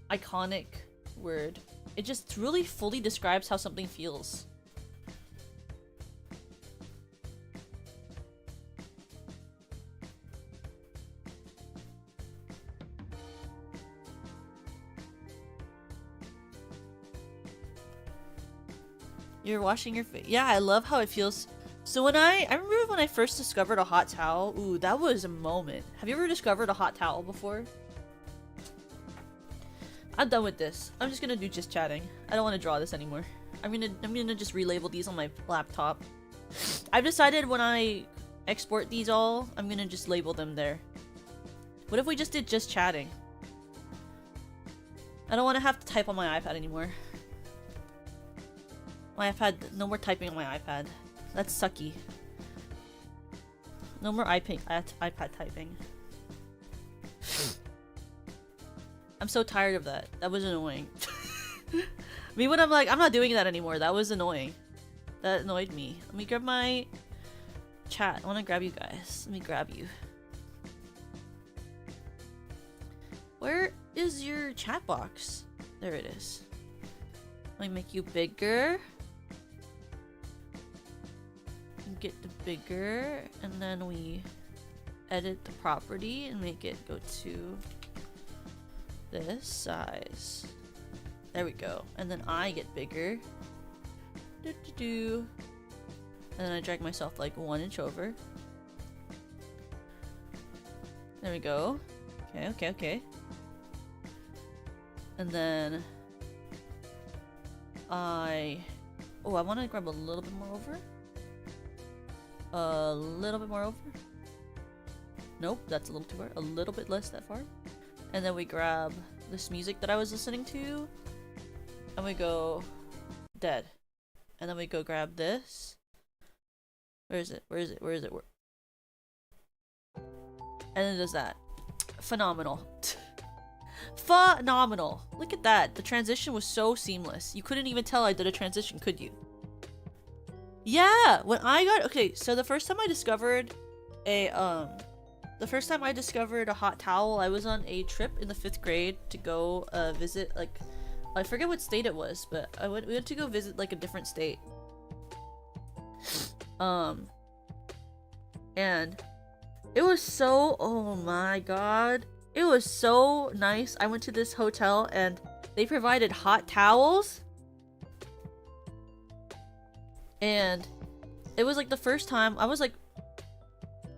iconic word? It just really fully describes how something feels. You're washing your face. Yeah, I love how it feels. So when I remember when I first discovered a hot towel. Ooh, that was a moment. Have you ever discovered a hot towel before? I'm done with this. I'm just gonna do just chatting. I don't want to draw this anymore. I'm gonna just relabel these on my laptop. I've decided when I export these all, I'm gonna just label them there. What if we just did just chatting? I don't want to have to type on my iPad anymore. My iPad, no more typing on my iPad. That's sucky. No more iPad typing. I'm so tired of that. That was annoying. Me when I'm like, I'm not doing that anymore. That was annoying. That annoyed me. Let me grab my chat. I want to grab you guys. Let me grab you. Where is your chat box? There it is. Let me make you bigger. Get the bigger, and then we edit the property and make it go to this size. There we go. And then I get bigger. And then I drag myself like 1 inch over. There we go. Okay. And then I want to grab a little bit more over. A little bit more over. Nope, that's a little too far. A little bit less that far. And then we grab this music that I was listening to. And we go dead. And then we go grab this. Where is it? And then it does that. Phenomenal. Phenomenal. Look at that. The transition was so seamless. You couldn't even tell I did a transition, could you? Yeah, when I got okay, so the first time I discovered a hot towel, I was on a trip in the 5th grade to go visit, like, I forget what state it was, but we went to go visit like a different state. And it was so, oh my god, it was so nice. I went to this hotel and they provided hot towels. And it was like the first time I was like,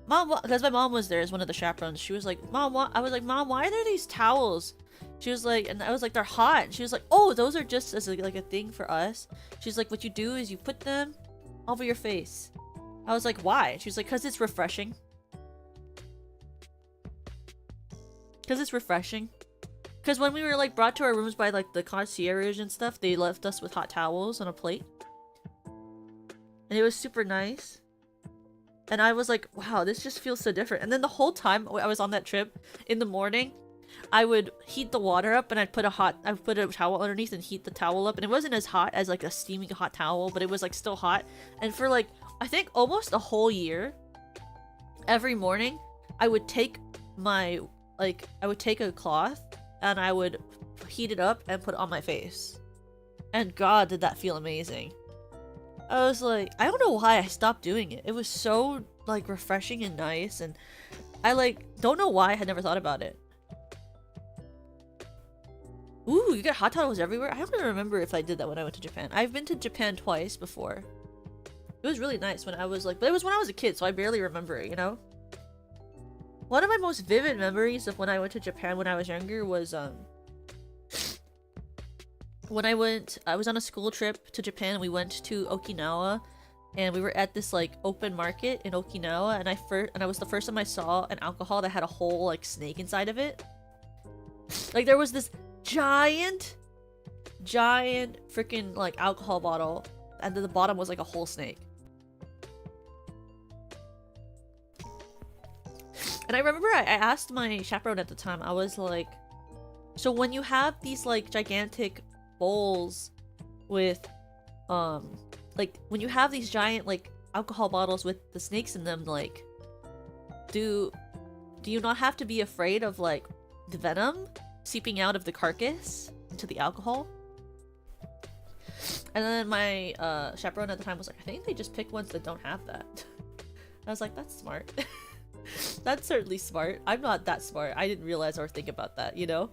Mom, because my mom was there as one of the chaperones. She was like, Mom, what? I was like, Mom, why are there these towels? She was like, and I was like, they're hot. And she was like, oh, those are just as like a thing for us. She's like, what you do is you put them over your face. I was like, why? She was like, because it's refreshing. Because it's refreshing. Because when we were like brought to our rooms by like the concierge and stuff, they left us with hot towels on a plate. And it was super nice. And I was like, wow, this just feels so different. And then the whole time I was on that trip, in the morning, I would heat the water up and I'd put a towel underneath and heat the towel up. And it wasn't as hot as like a steaming hot towel, but it was like still hot. And for like, I think almost a whole year, every morning, I would take a cloth and I would heat it up and put it on my face. And God, did that feel amazing. I was like, I don't know why I stopped doing it. It was so like refreshing and nice, and I like don't know why I had never thought about it. Ooh, you got hot towels everywhere? I don't even remember if I did that when I went to Japan. I've been to Japan twice before. It was really nice when I was like, but it was when I was a kid, so I barely remember it, you know? One of my most vivid memories of when I went to Japan when I was younger was when I was on a school trip to Japan and we went to Okinawa and we were at this like open market in Okinawa and I was the first time I saw an alcohol that had a whole like snake inside of it. Like there was this giant freaking like alcohol bottle and then the bottom was like a whole snake. And I remember I asked my chaperone at the time, I was like, so when you have these like gigantic bowls with like when you have these giant like alcohol bottles with the snakes in them, like do you not have to be afraid of like the venom seeping out of the carcass into the alcohol? And then my chaperone at the time was like, I think they just picked ones that don't have that. I was like, that's smart. That's certainly smart. I'm not that smart. I didn't realize or think about that, you know?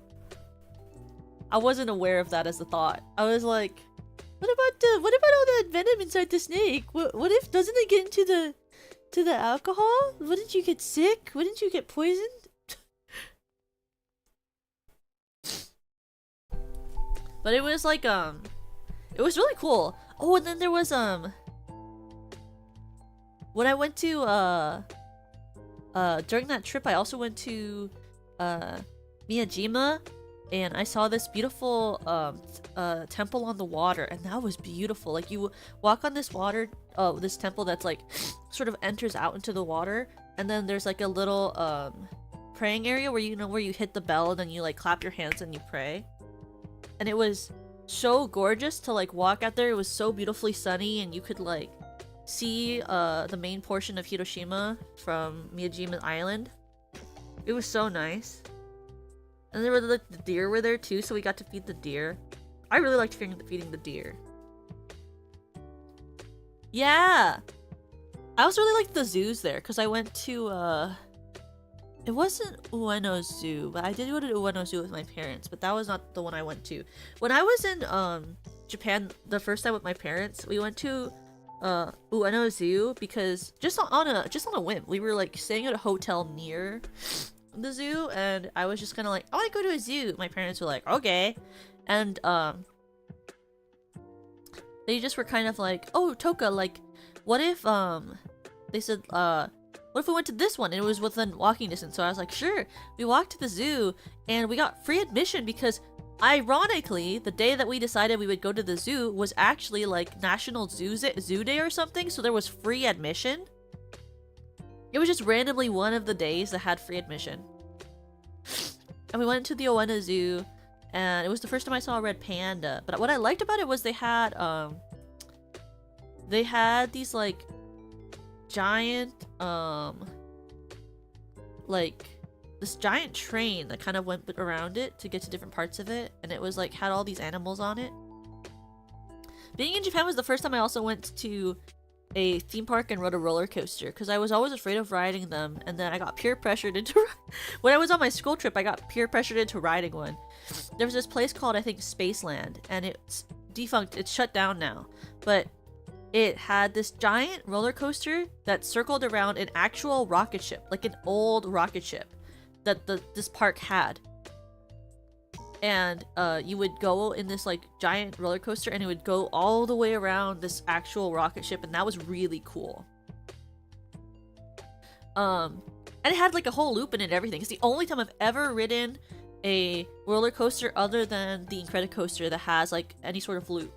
I wasn't aware of that as a thought. I was like, what about all that venom inside the snake? What if doesn't it get into the alcohol? Wouldn't you get sick? Wouldn't you get poisoned? But it was like it was really cool. Oh, and then there was when I went to during that trip I also went to Miyajima, and I saw this beautiful temple on the water, and that was beautiful. Like you walk on this water, this temple that's like sort of enters out into the water, and then there's like a little praying area where where you hit the bell and then you like clap your hands and you pray. And it was so gorgeous to like walk out there. It was so beautifully sunny, and you could like see the main portion of Hiroshima from Miyajima Island. It was so nice. And there were the deer were there too, so we got to feed the deer. I really liked feeding the deer. Yeah! I also really liked the zoos there, because I went to, it wasn't Ueno Zoo, but I did go to Ueno Zoo with my parents, but that was not the one I went to. When I was in, Japan the first time with my parents, we went to, Ueno Zoo, because just on a whim. We were, like, staying at a hotel near the zoo, and I was just kind of like, I want to go to a zoo. My parents were like, okay. And, they just were kind of like, oh, Toka, like, what if, they said, what if we went to this one and it was within walking distance? So I was like, sure. We walked to the zoo and we got free admission because, ironically, the day that we decided we would go to the zoo was actually like National Zoo Day or something, so there was free admission. It was just randomly one of the days that had free admission. And we went to the Ueno Zoo, and it was the first time I saw a red panda. But what I liked about it was they had these like giant like this giant train that kind of went around it to get to different parts of it, and it was like had all these animals on it. Being in Japan was the first time I also went to a theme park and rode a roller coaster, because I was always afraid of riding them, and then I got peer pressured into when I was on my school trip. I got peer pressured into riding one. There was this place called, I think, Spaceland, and it's defunct. It's shut down now, but it had this giant roller coaster that circled around an actual rocket ship, like an old rocket ship that this park had. And you would go in this like giant roller coaster, and it would go all the way around this actual rocket ship, and that was really cool. And it had like a whole loop in it and everything. It's the only time I've ever ridden a roller coaster other than the Incredicoaster that has like any sort of loop.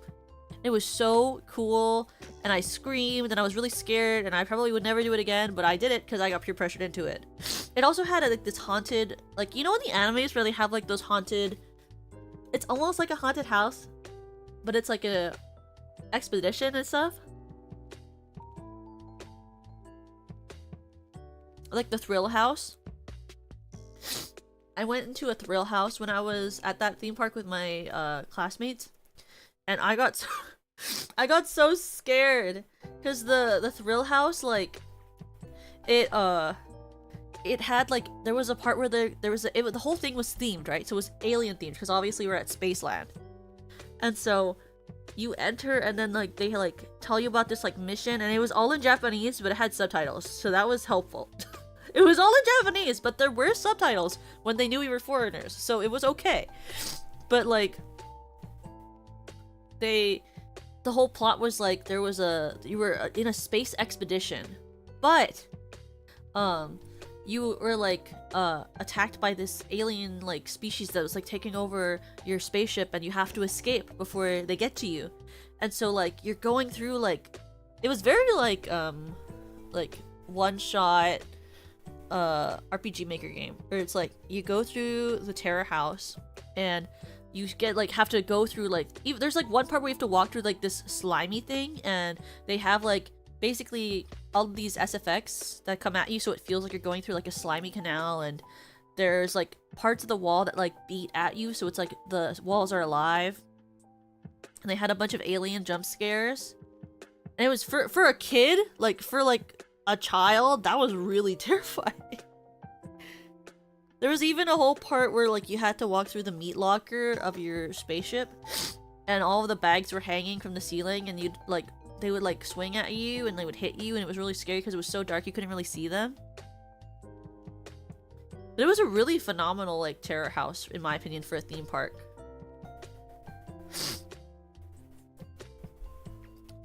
It was so cool, and I screamed, and I was really scared, and I probably would never do it again, but I did it because I got peer pressured into it. It also had like this haunted, like, you know in the animes where they have like those haunted, it's almost like a haunted house, but it's like a expedition and stuff. Like the Thrill House. I went into a Thrill House when I was at that theme park with my classmates. And I got so scared because the Thrill House, like, it had like, there was a part where the whole thing was themed, right? So it was alien themed because obviously we're at Spaceland, and so you enter, and then like they like tell you about this like mission, and it was all in Japanese, but it had subtitles, so that was helpful. It was all in Japanese, but there were subtitles when they knew we were foreigners, so it was okay. But like, the whole plot was like you were in a space expedition, but you were like attacked by this alien like species that was like taking over your spaceship, and you have to escape before they get to you. And so like you're going through, like, it was very like one shot, RPG Maker game where it's like you go through the terror house and you get like have to go through like there's like one part where you have to walk through like this slimy thing, and they have like basically all of these SFX that come at you, so it feels like you're going through like a slimy canal, and there's like parts of the wall that like beat at you, so it's like the walls are alive. And they had a bunch of alien jump scares, and it was for a kid, like for like a child, that was really terrifying. There was even a whole part where like you had to walk through the meat locker of your spaceship, and all of the bags were hanging from the ceiling, and you'd like they would like swing at you and they would hit you, and it was really scary because it was so dark you couldn't really see them. But it was a really phenomenal like terror house in my opinion for a theme park.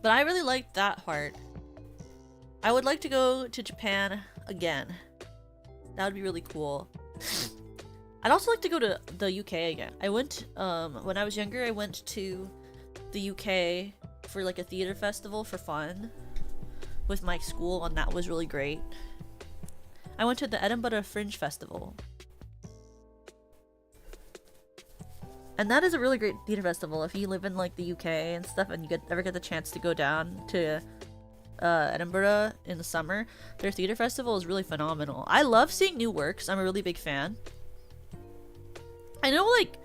But I really liked that part. I would like to go to Japan again. That would be really cool. I'd also like to go to the UK again. I went, when I was younger, I went to the UK for like a theater festival for fun with my school, and that was really great. I went to the Edinburgh Fringe Festival. And that is a really great theater festival if you live in like the UK and stuff and you ever get the chance to go down to Edinburgh in the summer. Their theater festival is really phenomenal. I love seeing new works. I'm a really big fan. I know like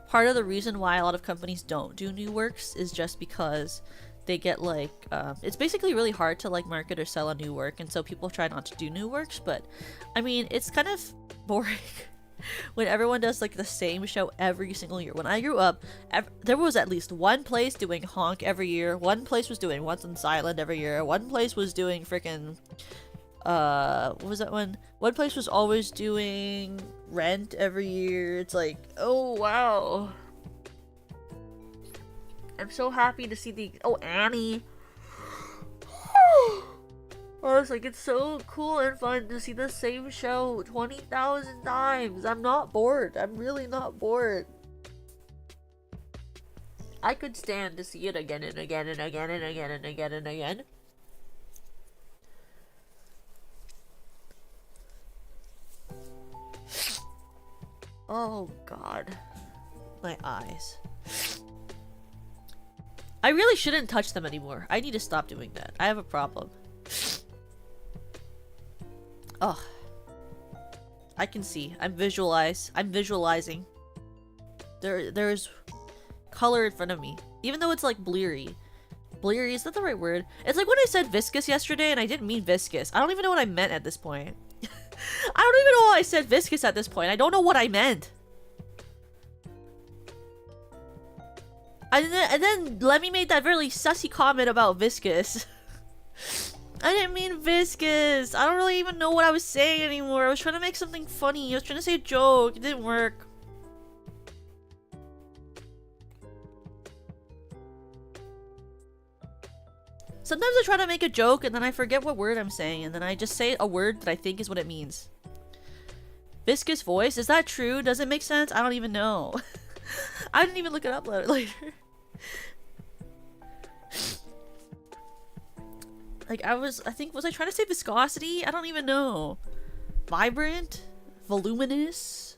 part of the reason why a lot of companies don't do new works is just because they get like it's basically really hard to like market or sell a new work, and so people try not to do new works. But I mean, it's kind of boring when everyone does like the same show every single year. When I grew up, there was at least one place doing Honk every year, one place was doing Once in Silent every year, one place was doing freaking what was that one? One place was always doing Rent every year. It's like, oh wow. I'm so happy to see the Annie. I was like, it's so cool and fun to see the same show 20,000 times. I'm not bored. I'm really not bored. I could stand to see it again and again and again and again and again and again. Oh god. My eyes. I really shouldn't touch them anymore. I need to stop doing that. I have a problem. Oh. I can see. I'm visualizing. There's color in front of me. Even though it's like bleary. Bleary, is that the right word? It's like when I said viscous yesterday and I didn't mean viscous. I don't even know what I meant at this point. I don't even know why I said viscous at this point. I don't know what I meant. And then Lemmy made that really sussy comment about viscous. I didn't mean viscous. I don't really even know what I was saying anymore. I was trying to make something funny. I was trying to say a joke. It didn't work. Sometimes I try to make a joke and then I forget what word I'm saying, and then I just say a word that I think is what it means. Viscous voice? Is that true? Does it make sense? I don't even know. I didn't even look it up later. Like was I trying to say viscosity? I don't even know. Vibrant? Voluminous?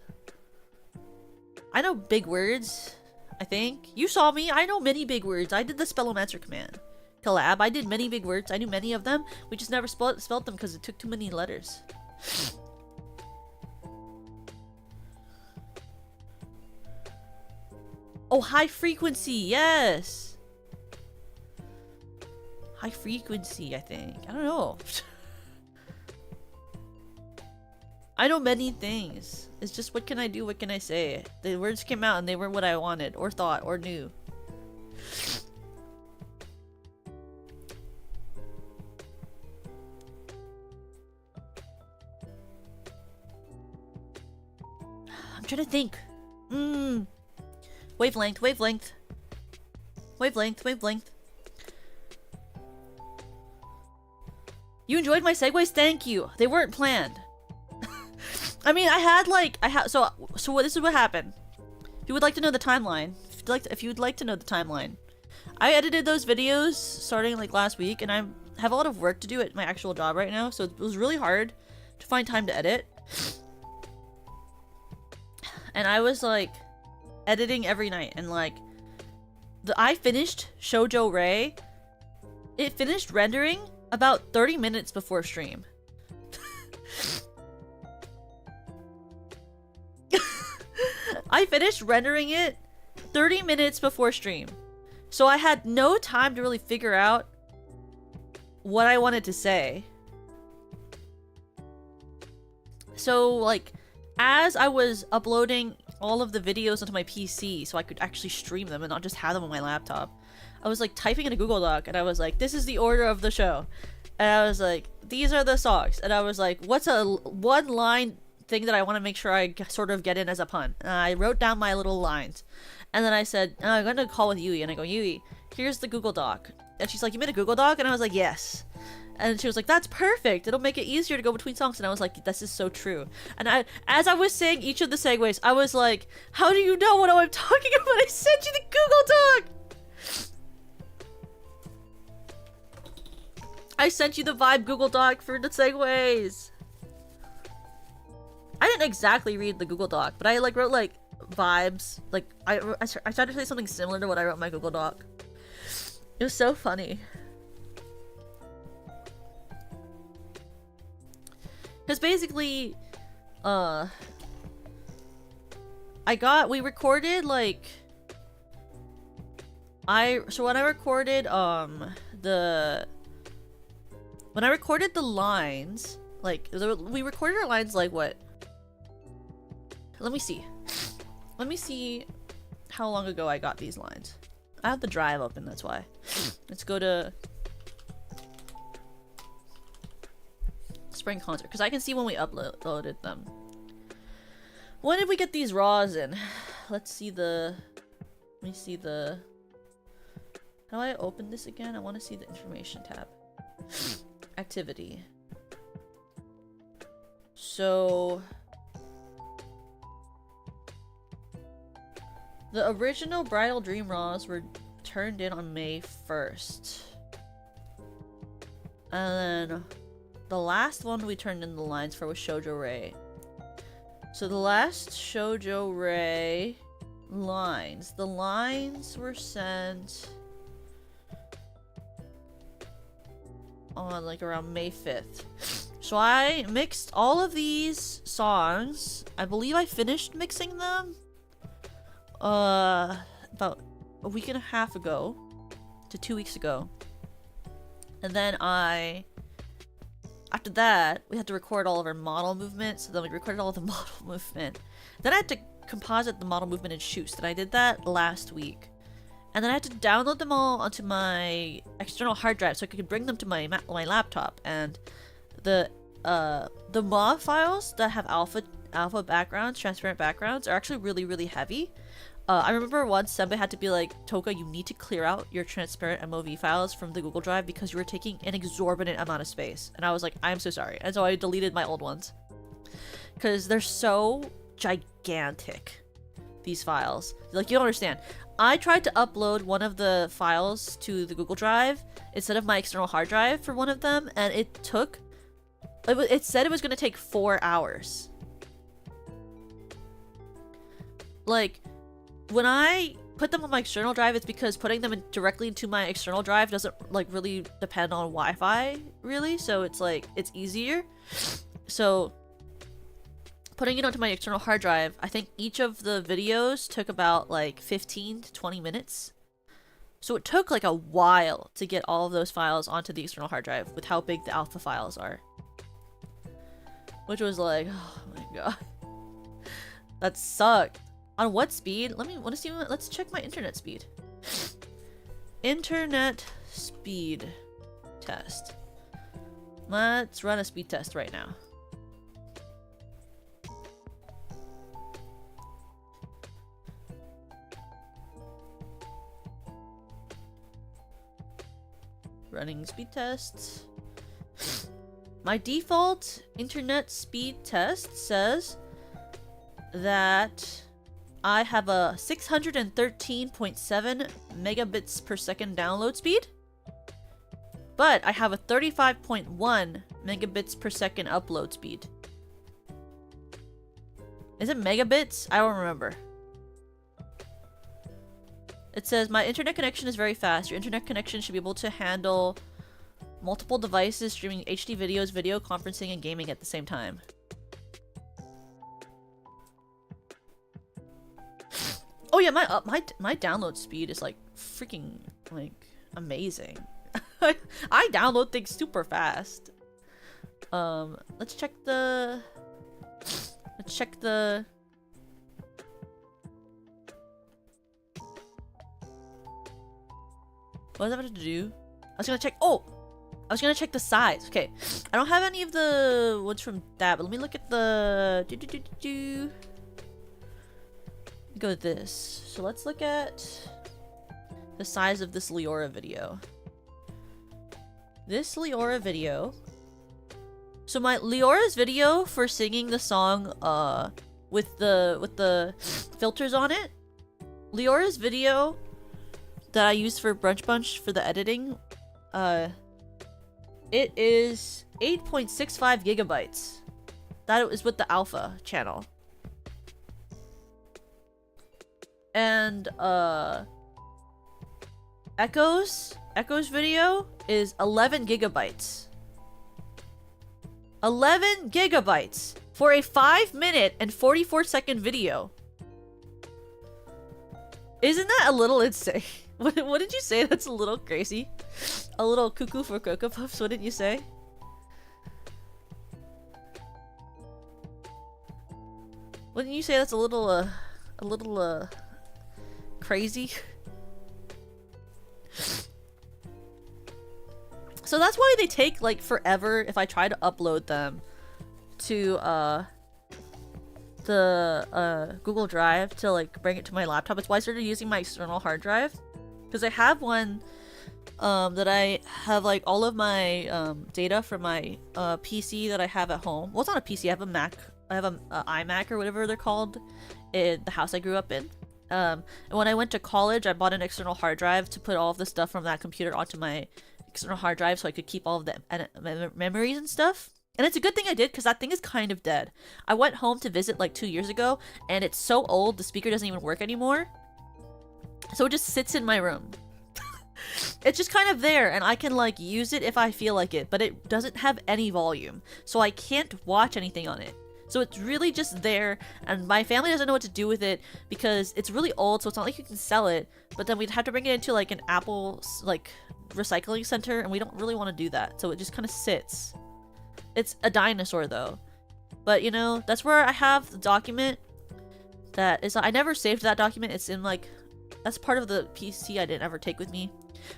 I know big words, I think. You saw me. I know many big words. I did the Spellomancer command. Collab. I did many big words. I knew many of them. We just never spelled them because it took too many letters. Oh, high frequency. Yes. High frequency, I think. I don't know. I know many things. It's just, what can I do? What can I say? The words came out and they weren't what I wanted or thought or knew. I'm trying to think. Wavelength, wavelength. Wavelength, wavelength. You enjoyed my segues? Thank you. They weren't planned. I mean, so this is what happened. If you would like to know the timeline, if you would like to know the timeline, I edited those videos starting like last week, and I have a lot of work to do at my actual job right now, so it was really hard to find time to edit. And I was like editing every night, and like I finished Shoujo Rei. It finished rendering about 30 minutes before stream. I finished rendering it 30 minutes before stream. So I had no time to really figure out what I wanted to say. So like, as I was uploading all of the videos onto my PC so I could actually stream them and not just have them on my laptop, I was like typing in a Google Doc, and I was like, this is the order of the show. And I was like, these are the songs. And I was like, what's a one line thing that I want to make sure I sort of get in as a pun? And I wrote down my little lines. And then I said, I'm gonna call with Yui. And I go, Yui, here's the Google Doc. And she's like, you made a Google Doc? And I was like, yes. And she was like, that's perfect. It'll make it easier to go between songs. And I was like, this is so true. And as I was saying each of the segues, I was like, how do you know what I'm talking about? I sent you the Google Doc! I sent you the vibe Google Doc for the segues. I didn't exactly read the Google Doc, but I like wrote like vibes. Like I tried to say something similar to what I wrote in my Google Doc. It was so funny. Because basically, we recorded like, when I recorded the lines, like, we recorded our lines like what? Let me see how long ago I got these lines. I have the drive open, that's why. Let's go to spring concert, because I can see when we uploaded them. When did we get these raws in? Let me see the how do I open this again? I want to see the information tab. Activity. So the original Bridal Dream raws were turned in on May 1st. And then the last one we turned in the lines for was Shoujo Rei. So the last Shoujo Rei lines. The lines were sent on like around May 5th. So I mixed all of these songs. I believe I finished mixing them about a week and a half ago to 2 weeks ago. And then after that, we had to record all of our model movements. So then we recorded all of the model movement. Then I had to composite the model movement in shoots, and I did that last week. And then I had to download them all onto my external hard drive so I could bring them to my laptop. And the MOV files that have alpha backgrounds, transparent backgrounds, are actually really, really heavy. I remember once Sembe had to be like, Toka, you need to clear out your transparent MOV files from the Google Drive because you were taking an exorbitant amount of space. And I was like, I'm so sorry. And so I deleted my old ones. Because they're so gigantic, these files. Like, you don't understand. I tried to upload one of the files to the Google Drive instead of my external hard drive for one of them, and it said it was going to take 4 hours. Like, when I put them on my external drive, it's because putting them directly into my external drive doesn't like really depend on Wi-Fi, really, so it's like, it's easier. So putting it onto my external hard drive, I think each of the videos took about like 15 to 20 minutes. So it took like a while to get all of those files onto the external hard drive with how big the alpha files are. Which was like, oh my god. That sucked. On what speed? Let's check my internet speed. Internet speed test. Let's run a speed test right now. Running speed tests. My default internet speed test says that I have a 613.7 megabits per second download speed. but I have a 35.1 megabits per second upload speed. Is it megabits? I don't remember. It says, my internet connection is very fast. Your internet connection should be able to handle multiple devices streaming HD videos, video conferencing, and gaming at the same time. Oh yeah, my download speed is like freaking like amazing. I download things super fast. Let's check the what was I about to do? I was gonna check the size. Okay, I don't have any of the ones from that, but let me look at the go with this. So let's look at the size of this Leora video. This Leora video. So my Leora's video for singing the song with the filters on it. Leora's video that I use for Brunch Bunch for the editing, it is 8.65 gigabytes. That is with the alpha channel. And Echo's video is 11 gigabytes. 11 gigabytes for a 5-minute and 44-second video. Isn't that a little insane? What did you say? That's a little crazy. A little cuckoo for Cocoa Puffs. What did you say? Wouldn't you say that's a little crazy? So that's why they take like forever if I try to upload them to the Google Drive to like bring it to my laptop. It's why I started using my external hard drive, because I have one that I have like all of my data from my PC that I have at home. Well, it's not a PC. I have a Mac. I have a iMac or whatever they're called in the house I grew up in. And when I went to college, I bought an external hard drive to put all of the stuff from that computer onto my external hard drive so I could keep all of the memories and stuff. And it's a good thing I did, because that thing is kind of dead. I went home to visit like 2 years ago, and it's so old the speaker doesn't even work anymore. So it just sits in my room. It's just kind of there, and I can like use it if I feel like it, but it doesn't have any volume, so I can't watch anything on it. So it's really just there, and my family doesn't know what to do with it because it's really old, so it's not like you can sell it, but then we'd have to bring it into like an Apple like recycling center, and we don't really want to do that, so it just kind of sits. It's a dinosaur though. But you know, that's where I have the document that is, I never saved that document. It's in like, that's part of the PC I didn't ever take with me.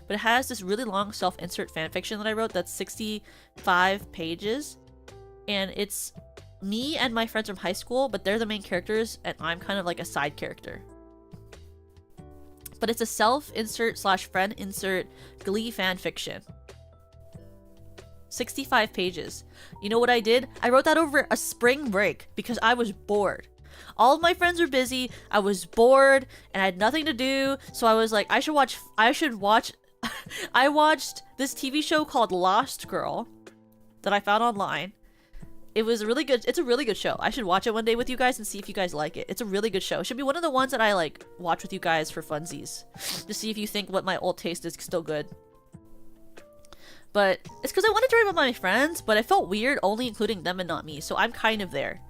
But it has this really long self-insert fanfiction that I wrote that's 65 pages. And it's me and my friends from high school, but they're the main characters and I'm kind of like a side character. But it's a self-insert slash friend insert Glee fanfiction. 65 pages. You know what I did? I wrote that over a spring break because I was bored. All of my friends were busy, I was bored, and I had nothing to do, so I was like, I should watch I watched this TV show called Lost Girl that I found online. It was really good. It's a really good show. I should watch it one day with you guys and see if you guys like it. It's a really good show. It should be one of the ones that I like watch with you guys for funsies, to see if you think what my old taste is still good. But it's because I wanted to write about my friends, but I felt weird only including them and not me, so I'm kind of there.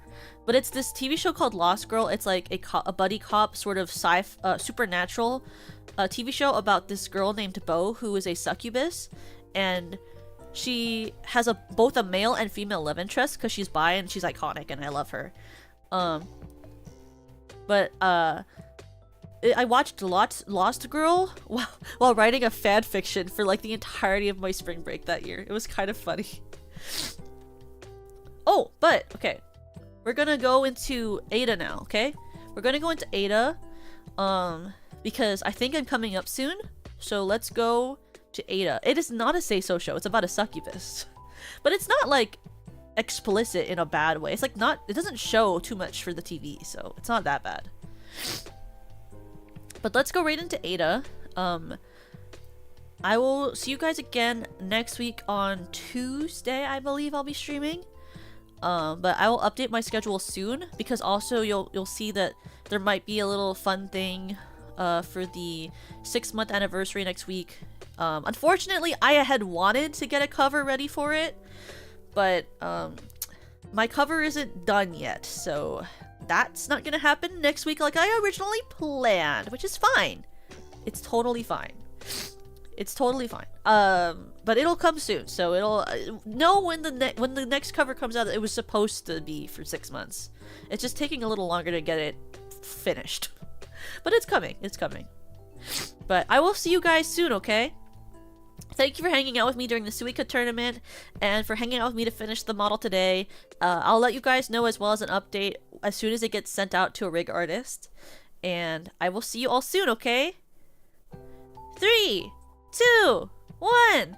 But it's this TV show called Lost Girl. It's like a buddy cop sort of supernatural TV show about this girl named Bo who is a succubus, and she has both a male and female love interest because she's bi and she's iconic and I love her. I watched Lost Girl while writing a fan fiction for like the entirety of my spring break that year. It was kind of funny. Oh, but okay. We're gonna go into Ada now, okay? We're gonna go into Ada, because I think I'm coming up soon. So let's go to Ada. It is not a say-so show. It's about a succubus. But it's not like explicit in a bad way. It's like it doesn't show too much for the TV, so it's not that bad. But let's go right into Ada. I will see you guys again next week on Tuesday, I believe I'll be streaming. But I will update my schedule soon, because also you'll see that there might be a little fun thing for the 6-month anniversary next week. Unfortunately, I had wanted to get a cover ready for it, but my cover isn't done yet, so that's not gonna happen next week like I originally planned, which is fine. It's totally fine. It's totally fine. But it'll come soon, so it'll know when the next cover comes out. It was supposed to be for 6 months. It's just taking a little longer to get it finished, but it's coming. It's coming. But I will see you guys soon, okay? Thank you for hanging out with me during the Suica tournament, and for hanging out with me to finish the model today. I'll let you guys know as well as an update as soon as it gets sent out to a rig artist. And I will see you all soon, okay? 3, 2, 1.